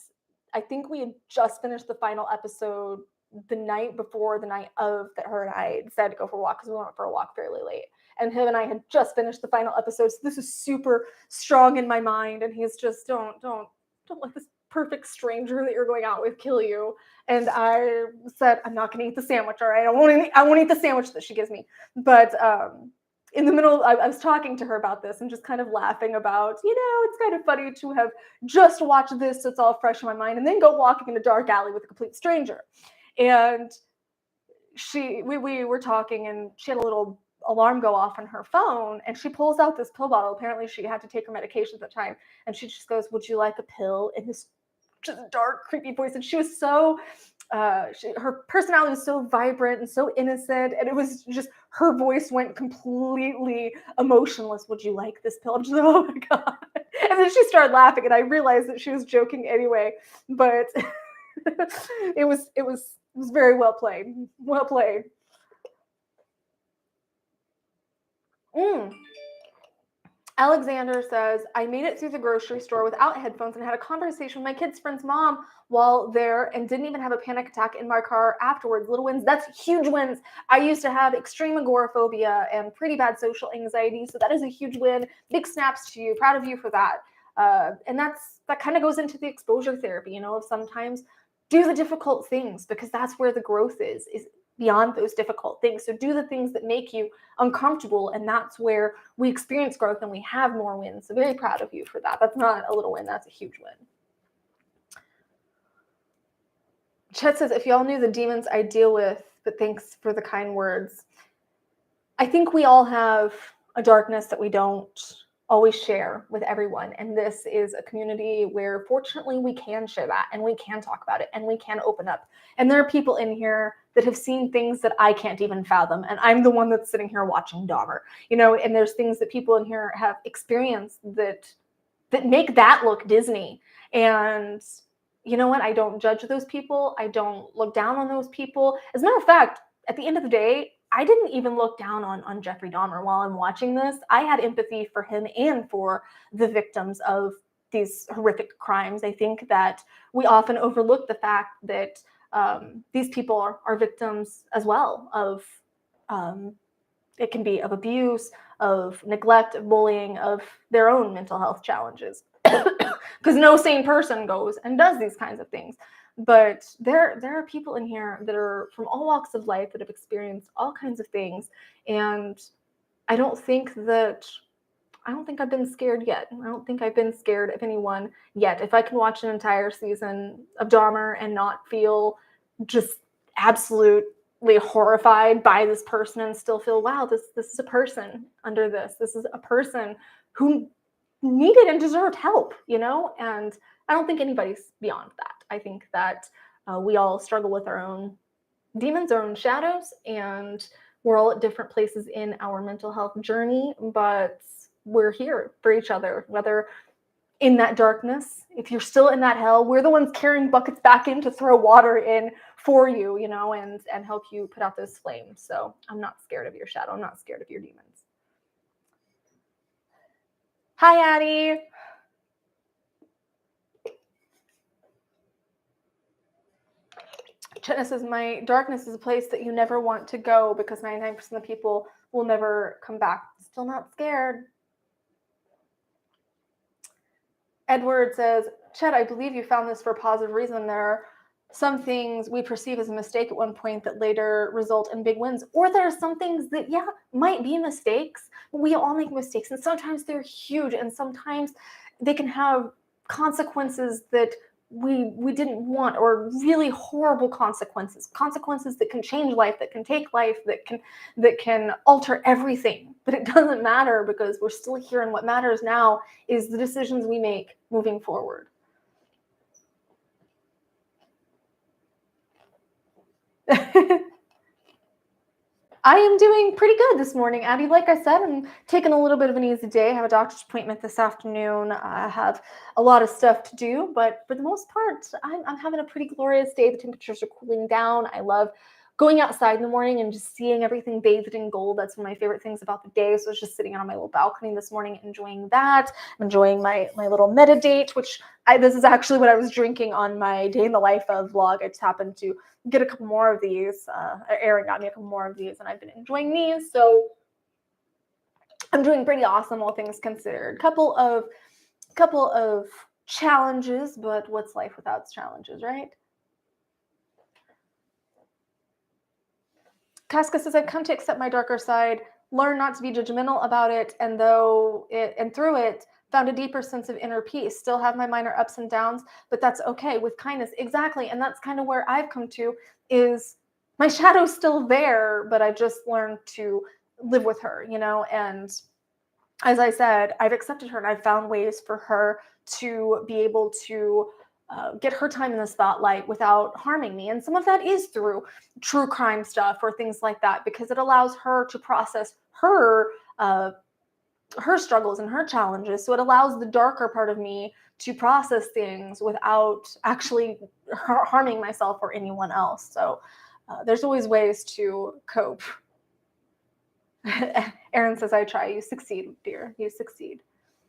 I think we had just finished the final episode the night before the night of that her and I decided to go for a walk, because we went for a walk fairly late. And him and I had just finished the final episode, so this is super strong in my mind. And he's just, don't let this perfect stranger that you're going out with kill you. And I said, I'm not going to eat the sandwich, all right? I won't eat the sandwich that she gives me. But in the middle, I was talking to her about this and just kind of laughing about, it's kind of funny to have just watched this, so it's all fresh in my mind, and then go walking in a dark alley with a complete stranger. And we were talking, and she had a little alarm go off on her phone, and she pulls out this pill bottle. Apparently she had to take her medication at the time, and she just goes, "Would you like a pill?" in this just dark, creepy voice. And she was so her personality was so vibrant and so innocent, and it was just, her voice went completely emotionless. "Would you like this pill?" I'm just like, oh my god. And then she started laughing, and I realized that she was joking anyway, but it was very well played. Well played. Alexander says, "I made it through the grocery store without headphones and had a conversation with my kid's friend's mom while there and didn't even have a panic attack in my car afterwards." Little wins. That's huge wins. I used to have extreme agoraphobia and pretty bad social anxiety, so that is a huge win. Big snaps to you. Proud of you for that. And that kind of goes into the exposure therapy, of sometimes do the difficult things, because that's where the growth is beyond those difficult things. So do the things that make you uncomfortable, and that's where we experience growth and we have more wins. So very proud of you for that. That's not a little win, that's a huge win. Chet says, "If y'all knew the demons I deal with, but thanks for the kind words." I think we all have a darkness that we don't always share with everyone. And this is a community where fortunately we can share that, and we can talk about it, and we can open up. And there are people in here that have seen things that I can't even fathom. And I'm the one that's sitting here watching Dahmer, and there's things that people in here have experienced that make that look Disney. And you know what? I don't judge those people. I don't look down on those people. As a matter of fact, at the end of the day, I didn't even look down on Jeffrey Dahmer while I'm watching this. I had empathy for him and for the victims of these horrific crimes. I think that we often overlook the fact that these people are victims as well of, it can be of abuse, of neglect, of bullying, of their own mental health challenges. Because no sane person goes and does these kinds of things. But there are people in here that are from all walks of life that have experienced all kinds of things. And I don't think I've been scared yet. I don't think I've been scared of anyone yet. If I can watch an entire season of Dahmer and not feel just absolutely horrified by this person and still feel, wow, this is a person under this. This is a person who needed and deserved help, and I don't think anybody's beyond that. I think that we all struggle with our own demons, our own shadows, and we're all at different places in our mental health journey, but we're here for each other, whether in that darkness, if you're still in that hell, we're the ones carrying buckets back in to throw water in for you, and help you put out those flames. So I'm not scared of your shadow. I'm not scared of your demons. Hi, Addie. Chetna says, "My darkness is a place that you never want to go because 99% of people will never come back." Still not scared. Edward says, "Chet, I believe you found this for a positive reason. There are some things we perceive as a mistake at one point that later result in big wins. Or there are some things that, might be mistakes. But we all make mistakes. And sometimes they're huge. And sometimes they can have consequences that we didn't want, or really horrible consequences that can change life, that can take life, that can alter everything. But it doesn't matter, because we're still here, and what matters now is the decisions we make moving forward." I am doing pretty good this morning, Abby. Like I said, I'm taking a little bit of an easy day. I have a doctor's appointment this afternoon. I have a lot of stuff to do, but for the most part, I'm having a pretty glorious day. The temperatures are cooling down. I love going outside in the morning and just seeing everything bathed in gold. That's one of my favorite things about the day. So I was just sitting on my little balcony this morning, enjoying that. I'm enjoying my little metadate, which this is actually what I was drinking on my day in the life of vlog. I just happened to get a couple more of these. Aaron got me a couple more of these, and I've been enjoying these. So I'm doing pretty awesome, all things considered. Couple of challenges, but what's life without challenges, right? Casca says, "I've come to accept my darker side learned not to be judgmental about it, and through it, found a deeper sense of inner peace. Still have my minor ups and downs, but that's okay, with kindness. Exactly. And that's kind of where I've come to, is my shadow's still there, but I've just learned to live with her, and as I said, I've accepted her, and I've found ways for her to be able to get her time in the spotlight without harming me. And some of that is through true crime stuff or things like that, because it allows her to process her struggles and her challenges. So it allows the darker part of me to process things without actually harming myself or anyone else. So there's always ways to cope. Erin says, I try. You succeed, dear. You succeed.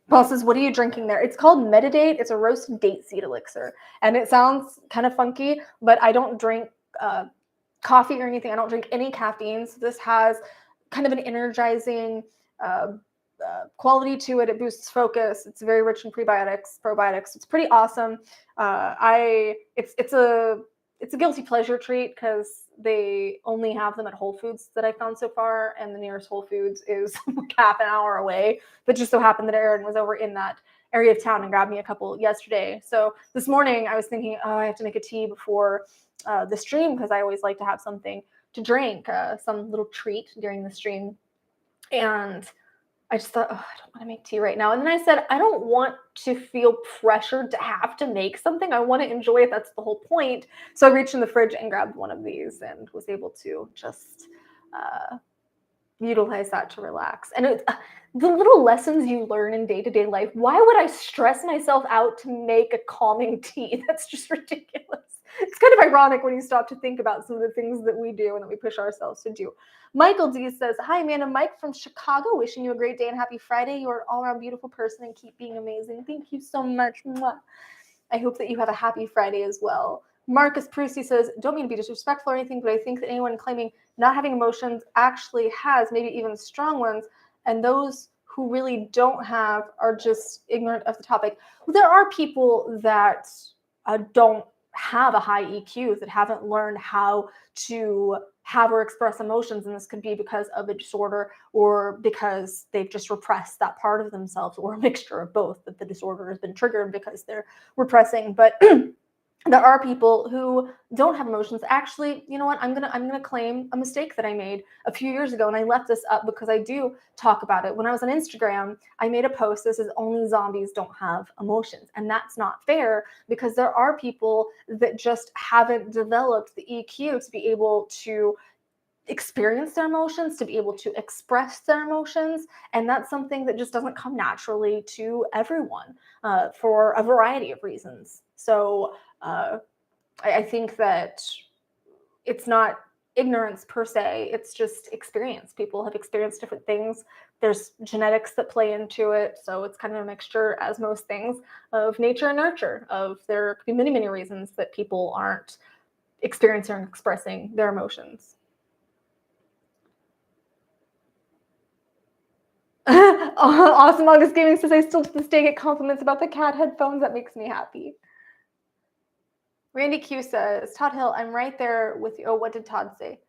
Paul says, what are you drinking there? It's called Meditate. It's a roasted date seed elixir. And it sounds kind of funky, but I don't drink coffee or anything. I don't drink any caffeine. So this has kind of an energizing quality to it. It boosts focus. It's very rich in probiotics. It's pretty awesome. It's a guilty pleasure treat because they only have them at Whole Foods that I found so far, and the nearest Whole Foods is like half an hour away. But just so happened that Erin was over in that area of town and grabbed me a couple yesterday. So this morning I was thinking, oh, I have to make a tea before the stream, because I always like to have something to drink, some little treat during the stream. And I just thought, oh, I don't want to make tea right now. And then I said, I don't want to feel pressured to have to make something. I want to enjoy it. That's the whole point. So I reached in the fridge and grabbed one of these and was able to just utilize that to relax. And the little lessons you learn in day-to-day life. Why would I stress myself out to make a calming tea? That's just ridiculous. It's kind of ironic when you stop to think about some of the things that we do and that we push ourselves to do. Michael D says, hi, Amanda. Mike from Chicago, wishing you a great day and happy Friday. You're an all-around beautiful person and keep being amazing. Thank you so much. Mwah. I hope that you have a happy Friday as well. Marcus Prusy says, don't mean to be disrespectful or anything, but I think that anyone claiming not having emotions actually has, maybe even strong ones, and those who really don't have are just ignorant of the topic. Well, there are people that don't have a high EQ, that haven't learned how to have or express emotions, and this could be because of a disorder or because they've just repressed that part of themselves, or a mixture of both, that the disorder has been triggered because they're repressing. But there are people who don't have emotions. Actually, you know what? I'm gonna claim a mistake that I made a few years ago, and I left this up because I do talk about it. When I was on Instagram, I made a post that says only zombies don't have emotions, and that's not fair, because there are people that just haven't developed the EQ to be able to experience their emotions, to be able to express their emotions, and that's something that just doesn't come naturally to everyone for a variety of reasons. So I think that it's not ignorance per se, it's just experience. People have experienced different things. There's genetics that play into it, so it's kind of a mixture, as most things, of nature and nurture. There could be many, many reasons that people aren't experiencing or expressing their emotions. Awesome August Gaming says, I still to this day get compliments about the cat headphones. That makes me happy. Randy Q says, Todd Hill, I'm right there with you. Oh, what did Todd say?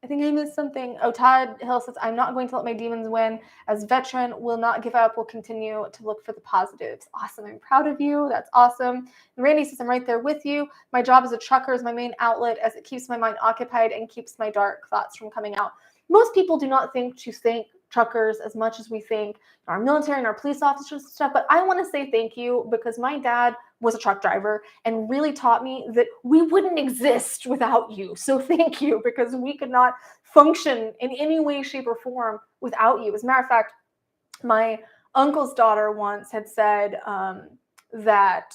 I think I missed something. Oh, Todd Hill says, I'm not going to let my demons win. As veteran, will not give up. Will continue to look for the positives. Awesome. I'm proud of you. That's awesome. And Randy says, I'm right there with you. My job as a trucker is my main outlet, as it keeps my mind occupied and keeps my dark thoughts from coming out. Most people do not think to thank truckers as much as we think our military and our police officers and stuff. But I want to say thank you, because my dad was a truck driver and really taught me that we wouldn't exist without you. So thank you, because we could not function in any way, shape, or form without you. As a matter of fact, my uncle's daughter once had said that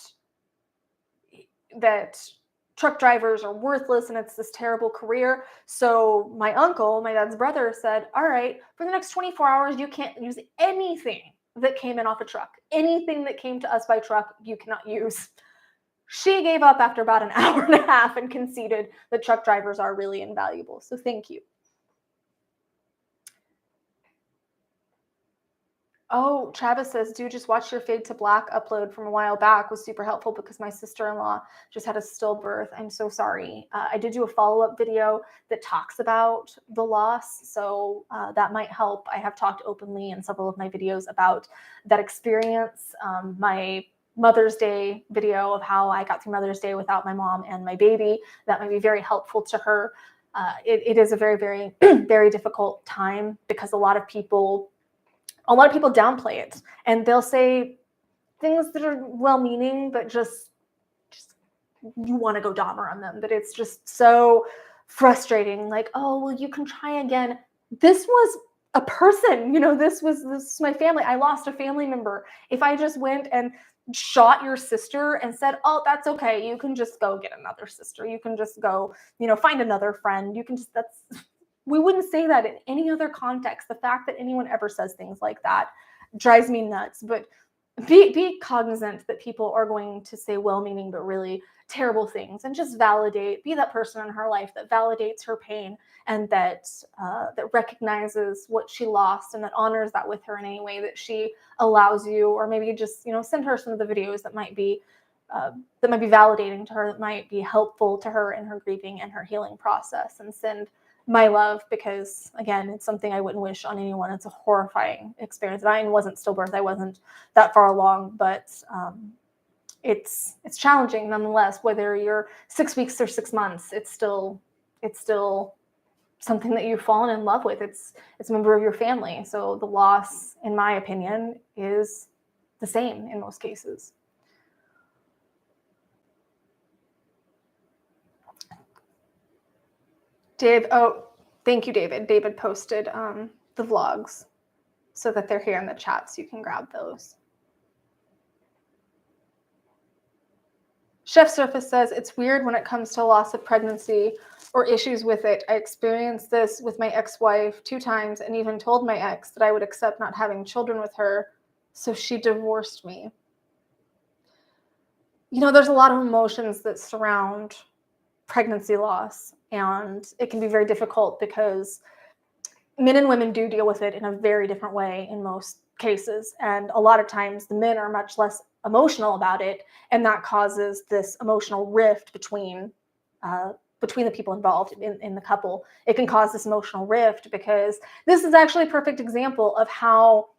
truck drivers are worthless and it's this terrible career. So my uncle, my dad's brother, said, all right, for the next 24 hours, you can't use anything that came in off a truck. Anything that came to us by truck, you cannot use. She gave up after about an hour and a half and conceded that truck drivers are really invaluable. So thank you. Oh, Travis says, "Do just watch your Fade to Black upload from a while back was super helpful because my sister-in-law just had a stillbirth. I'm so sorry." I did do a follow-up video that talks about the loss, so that might help. I have talked openly in several of my videos about that experience. My Mother's Day video of how I got through Mother's Day without my mom and my baby, that might be very helpful to her. It is a very, very, very difficult time because a lot of people downplay it, and they'll say things that are well-meaning, but just you want to go Dahmer on them. But it's just so frustrating. Like, oh, well, you can try again. This was a person, this is my family. I lost a family member. If I just went and shot your sister and said, oh, that's okay, you can just go get another sister. You can just go, find another friend. You can just, we wouldn't say that in any other context. The fact that anyone ever says things like that drives me nuts. But be cognizant that people are going to say well-meaning but really terrible things, and just be that person in her life that validates her pain, and that recognizes what she lost, and that honors that with her in any way that she allows you, or maybe just send her some of the videos that might be validating to her, that might be helpful to her in her grieving and her healing process. And send my love, because again, it's something I wouldn't wish on anyone. It's a horrifying experience. Mine wasn't stillbirth. I wasn't that far along, but it's challenging nonetheless. Whether you're 6 weeks or 6 months, it's still something that you've fallen in love with. It's a member of your family. So the loss, in my opinion, is the same in most cases. Dave, oh, thank you, David. David posted the vlogs so that they're here in the chat, so you can grab those. Chef Surface says, it's weird when it comes to loss of pregnancy or issues with it. I experienced this with my ex-wife 2 times, and even told my ex that I would accept not having children with her, so she divorced me. There's a lot of emotions that surround pregnancy loss, and it can be very difficult because men and women do deal with it in a very different way in most cases. And a lot of times the men are much less emotional about it, and that causes this emotional rift between the people involved in the couple. It can cause this emotional rift, because this is actually a perfect example of how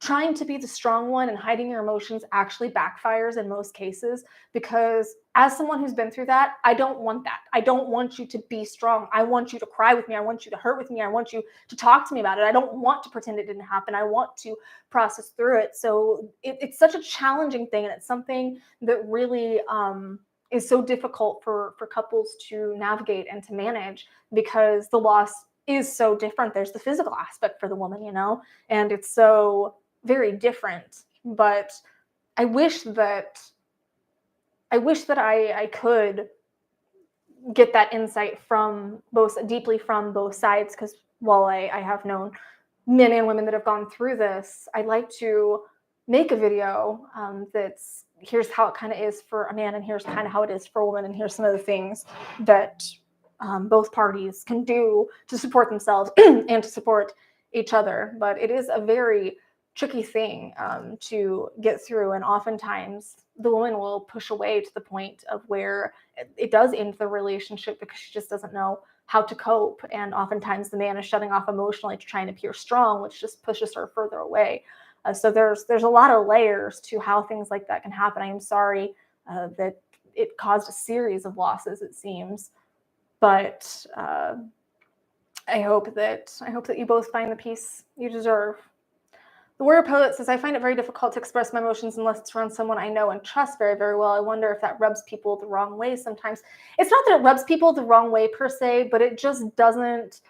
trying to be the strong one and hiding your emotions actually backfires in most cases. Because as someone who's been through that, I don't want that. I don't want you to be strong. I want you to cry with me. I want you to hurt with me. I want you to talk to me about it. I don't want to pretend it didn't happen. I want to process through it. So it's such a challenging thing, and it's something that really is so difficult for couples to navigate and to manage, because the loss is so different. There's the physical aspect for the woman, and it's so very different. But I wish that I could get that insight deeply from both sides, because while I have known men and women that have gone through this, I'd like to make a video that's, here's how it kind of is for a man, and here's kind of how it is for a woman, and here's some of the things that both parties can do to support themselves and to support each other. But it is a very tricky thing to get through, and oftentimes the woman will push away to the point of where it does end the relationship, because she just doesn't know how to cope. And oftentimes the man is shutting off emotionally to try and appear strong, which just pushes her further away. So there's a lot of layers to how things like that can happen. I am sorry that it caused a series of losses, it seems, but I hope that you both find the peace you deserve. The Warrior Poet says, I find it very difficult to express my emotions unless it's around someone I know and trust very, very well. I wonder if that rubs people the wrong way sometimes. It's not that it rubs people the wrong way per se, but it just doesn't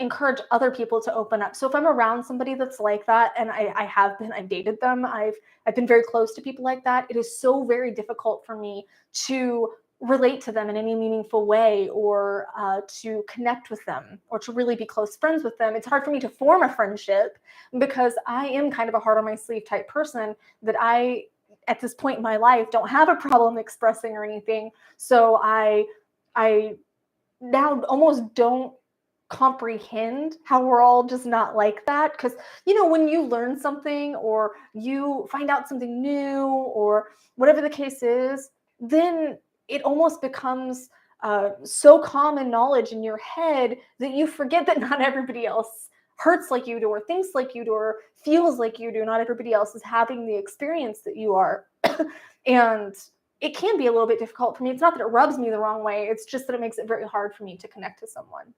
encourage other people to open up. So if I'm around somebody that's like that, and I've dated them, I've been very close to people like that, it is so very difficult for me to relate to them in any meaningful way, or to connect with them, or to really be close friends with them. It's hard for me to form a friendship, because I am kind of a heart on my sleeve type person, that I, at this point in my life, don't have a problem expressing or anything. So I now almost don't comprehend how we're all just not like that. Because, when you learn something or you find out something new or whatever the case is, then it almost becomes so common knowledge in your head that you forget that not everybody else hurts like you do or thinks like you do or feels like you do. Not everybody else is having the experience that you are. And it can be a little bit difficult for me. It's not that it rubs me the wrong way. It's just that it makes it very hard for me to connect to someone.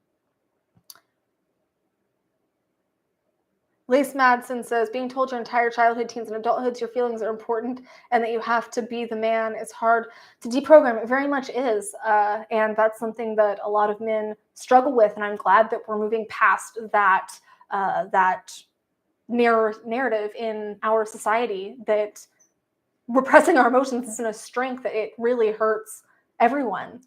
Lace Madsen says, being told your entire childhood, teens, and adulthood your feelings are important and that you have to be the man is hard to deprogram. It very much is. And that's something that a lot of men struggle with. And I'm glad that we're moving past that, that narrative in our society, that repressing our emotions isn't a strength, that it really hurts everyone.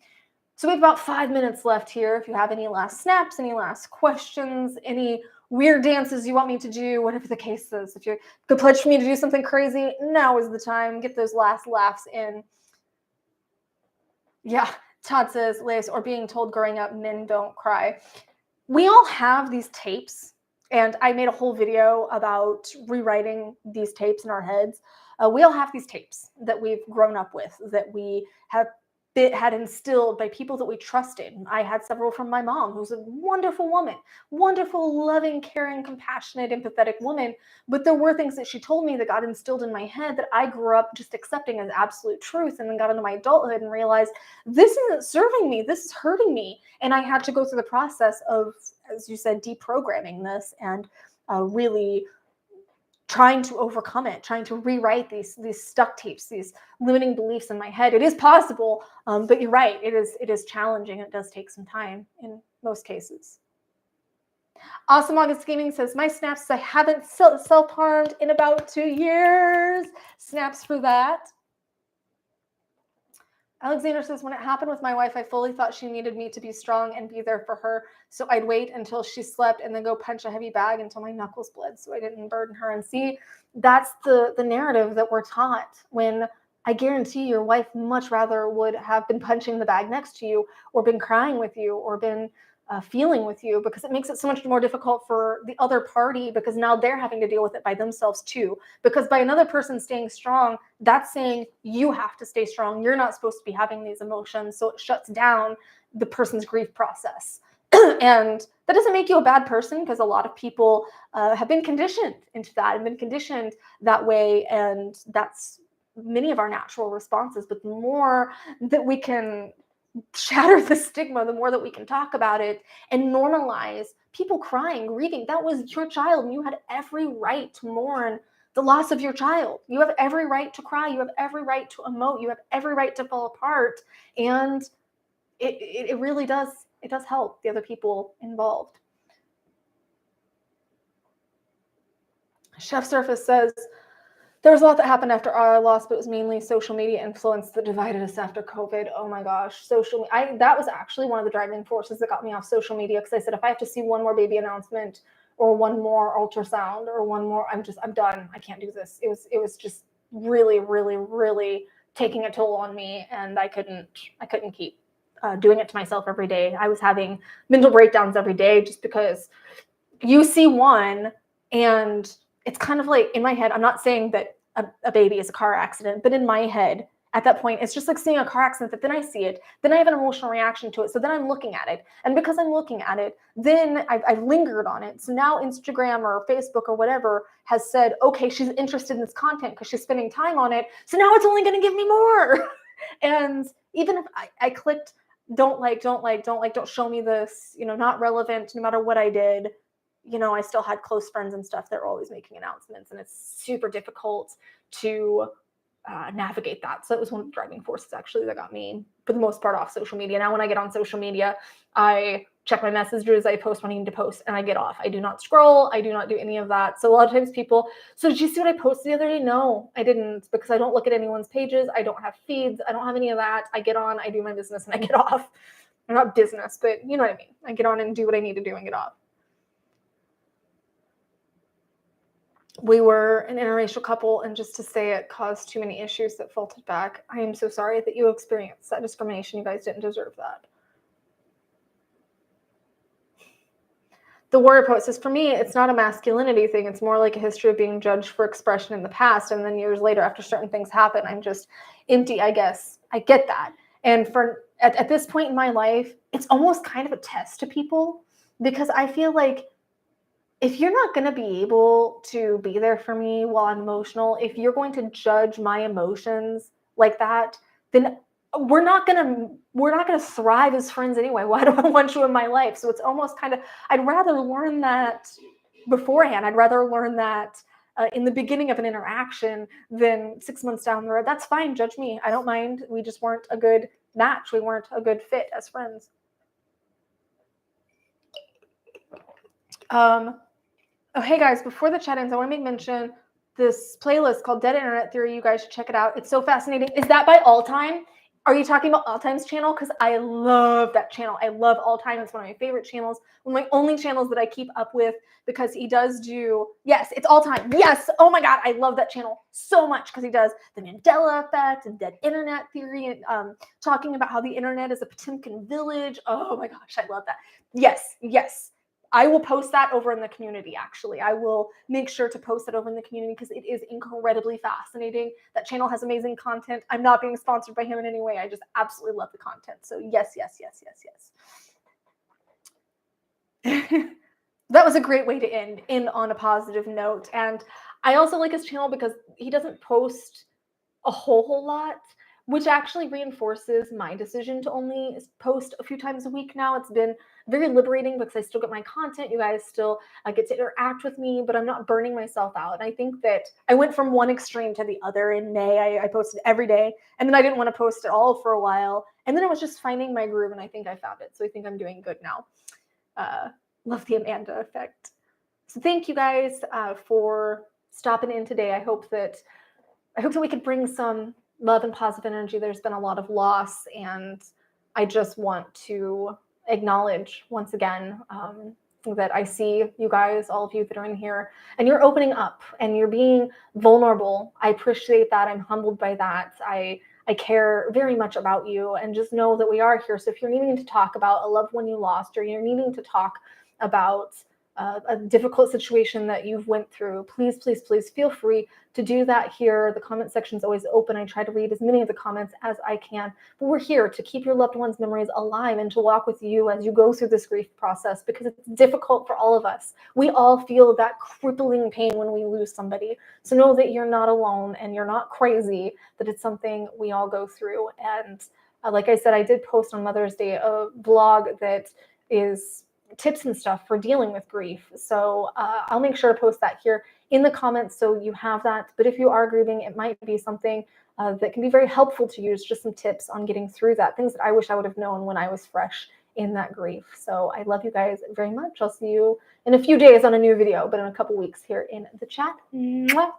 So we have about 5 minutes left here. If you have any last snaps, any last questions, any weird dances you want me to do, whatever the case is. If you could pledge for me to do something crazy, now is the time. Get those last laughs in. Yeah, Todd says, Lace, or being told growing up, men don't cry. We all have these tapes, and I made a whole video about rewriting these tapes in our heads. We all have these tapes that we've grown up with, that we have had instilled by people that we trusted. I had several from my mom, who's a wonderful woman, wonderful, loving, caring, compassionate, empathetic woman. But there were things that she told me that got instilled in my head that I grew up just accepting as absolute truth, and then got into my adulthood and realized this isn't serving me, this is hurting me. And I had to go through the process of, as you said, deprogramming this and really trying to overcome it, trying to rewrite these stuck tapes, these limiting beliefs in my head. It is possible, but you're right. It is challenging. It does take some time in most cases. Awesome August Gaming says, my snaps, I haven't self-harmed in about 2 years. Snaps for that. Alexander says, when it happened with my wife, I fully thought she needed me to be strong and be there for her. So I'd wait until she slept and then go punch a heavy bag until my knuckles bled so I didn't burden her. And see, that's the narrative that we're taught, when I guarantee your wife much rather would have been punching the bag next to you or been crying with you or been feeling with you, because it makes it so much more difficult for the other party, because now they're having to deal with it by themselves too. Because by another person staying strong, that's saying you have to stay strong. You're not supposed to be having these emotions. So it shuts down the person's grief process. And that doesn't make you a bad person, because a lot of people have been conditioned into that and been conditioned that way. And that's many of our natural responses. But the more that we can shatter the stigma, the more that we can talk about it and normalize people crying, grieving. That was your child, and you had every right to mourn the loss of your child. You have every right to cry. You have every right to emote. You have every right to fall apart. And it really does, it does help the other people involved. Chef Surface says, there was a lot that happened after our loss, but it was mainly social media influence that divided us after COVID. Oh my gosh, that was actually one of the driving forces that got me off social media, because I said, if I have to see one more baby announcement or one more ultrasound or one more, I'm done. I can't do this. It was just really, really, really taking a toll on me, and I couldn't keep doing it to myself every day. I was having mental breakdowns every day, just because you see one, and it's kind of like, in my head, I'm not saying that a baby is a car accident, but in my head, at that point, it's just like seeing a car accident, that then I see it, then I have an emotional reaction to it, so then I'm looking at it. And because I'm looking at it, then I've lingered on it. So now Instagram or Facebook or whatever has said, okay, she's interested in this content because she's spending time on it, so now it's only going to give me more. And even if I clicked, don't show me this, not relevant, no matter what I did, I still had close friends and stuff that were always making announcements, and it's super difficult to navigate that. So it was one of the driving forces, actually, that got me, for the most part, off social media. Now when I get on social media, I check my messages, I post when I need to post, and I get off. I do not scroll. I do not do any of that. So a lot of times people, so did you see what I posted the other day? No, I didn't, because I don't look at anyone's pages. I don't have feeds. I don't have any of that. I get on, I do my business, and I get off. Not business, but you know what I mean. I get on and do what I need to do and get off. We were an interracial couple, and just to say it caused too many issues that faulted back. I am so sorry that you experienced that discrimination. You guys didn't deserve that. the warrior post is, for me, it's not a masculinity thing. It's more like a history of being judged for expression in the past. And then years later, after certain things happen, I'm just empty, I guess. I get that. And at this point in my life, it's almost kind of a test to people, because I feel like if you're not going to be able to be there for me while I'm emotional, if you're going to judge my emotions like that, then we're not gonna thrive as friends anyway. Why do I want you in my life? So it's almost kind of, I'd rather learn that beforehand. I'd rather learn that in the beginning of an interaction than 6 months down the road. That's fine. Judge me. I don't mind. We just weren't a good match. We weren't a good fit as friends. Oh, hey guys, before the chat ends, I want to make mention this playlist called Dead Internet Theory. You guys should check it out. It's so fascinating. Is that by All Time? Are you talking about All Time's channel? Because I love that channel. I love All Time. It's one of my favorite channels. One of my only channels that I keep up with, because he does do, yes, it's All Time. Yes. Oh my God. I love that channel so much, because he does the Mandela effect and Dead Internet Theory, and talking about how the internet is a Potemkin village. Oh my gosh. I love that. Yes. Yes. I will post that over in the community, actually. I will make sure to post it over in the community, because it is incredibly fascinating. That channel has amazing content. I'm not being sponsored by him in any way. I just absolutely love the content. So yes, yes, yes, yes, yes. That was a great way to end on a positive note. And I also like his channel because he doesn't post a whole lot, which actually reinforces my decision to only post a few times a week now. It's been very liberating, because I still get my content. You guys still get to interact with me, but I'm not burning myself out. And I think that I went from one extreme to the other in May. I posted every day, and then I didn't want to post at all for a while. And then I was just finding my groove, and I think I found it. So I think I'm doing good now. Love the Amanda effect. So thank you guys for stopping in today. I hope that we could bring some love and positive energy. There's been a lot of loss, and I just want to acknowledge once again that I see you guys, all of you that are in here, and you're opening up and you're being vulnerable. I appreciate that. I'm humbled by that. I care very much about you, and just know that we are here. So if you're needing to talk about a loved one you lost, or you're needing to talk about a difficult situation that you've went through, please, please, please feel free to do that here. The comment section is always open. I try to read as many of the comments as I can, but we're here to keep your loved ones' memories alive and to walk with you as you go through this grief process, because it's difficult for all of us. We all feel that crippling pain when we lose somebody. So know that you're not alone and you're not crazy, that it's something we all go through. And like I said, I did post on Mother's Day a blog that is tips and stuff for dealing with grief. So I'll make sure to post that here in the comments so you have that. But if you are grieving, it might be something that can be very helpful to use, just some tips on getting through that, things that I wish I would have known when I was fresh in that grief. So I love you guys very much. I'll see you in a few days on a new video, but in a couple weeks here in the chat. Mwah.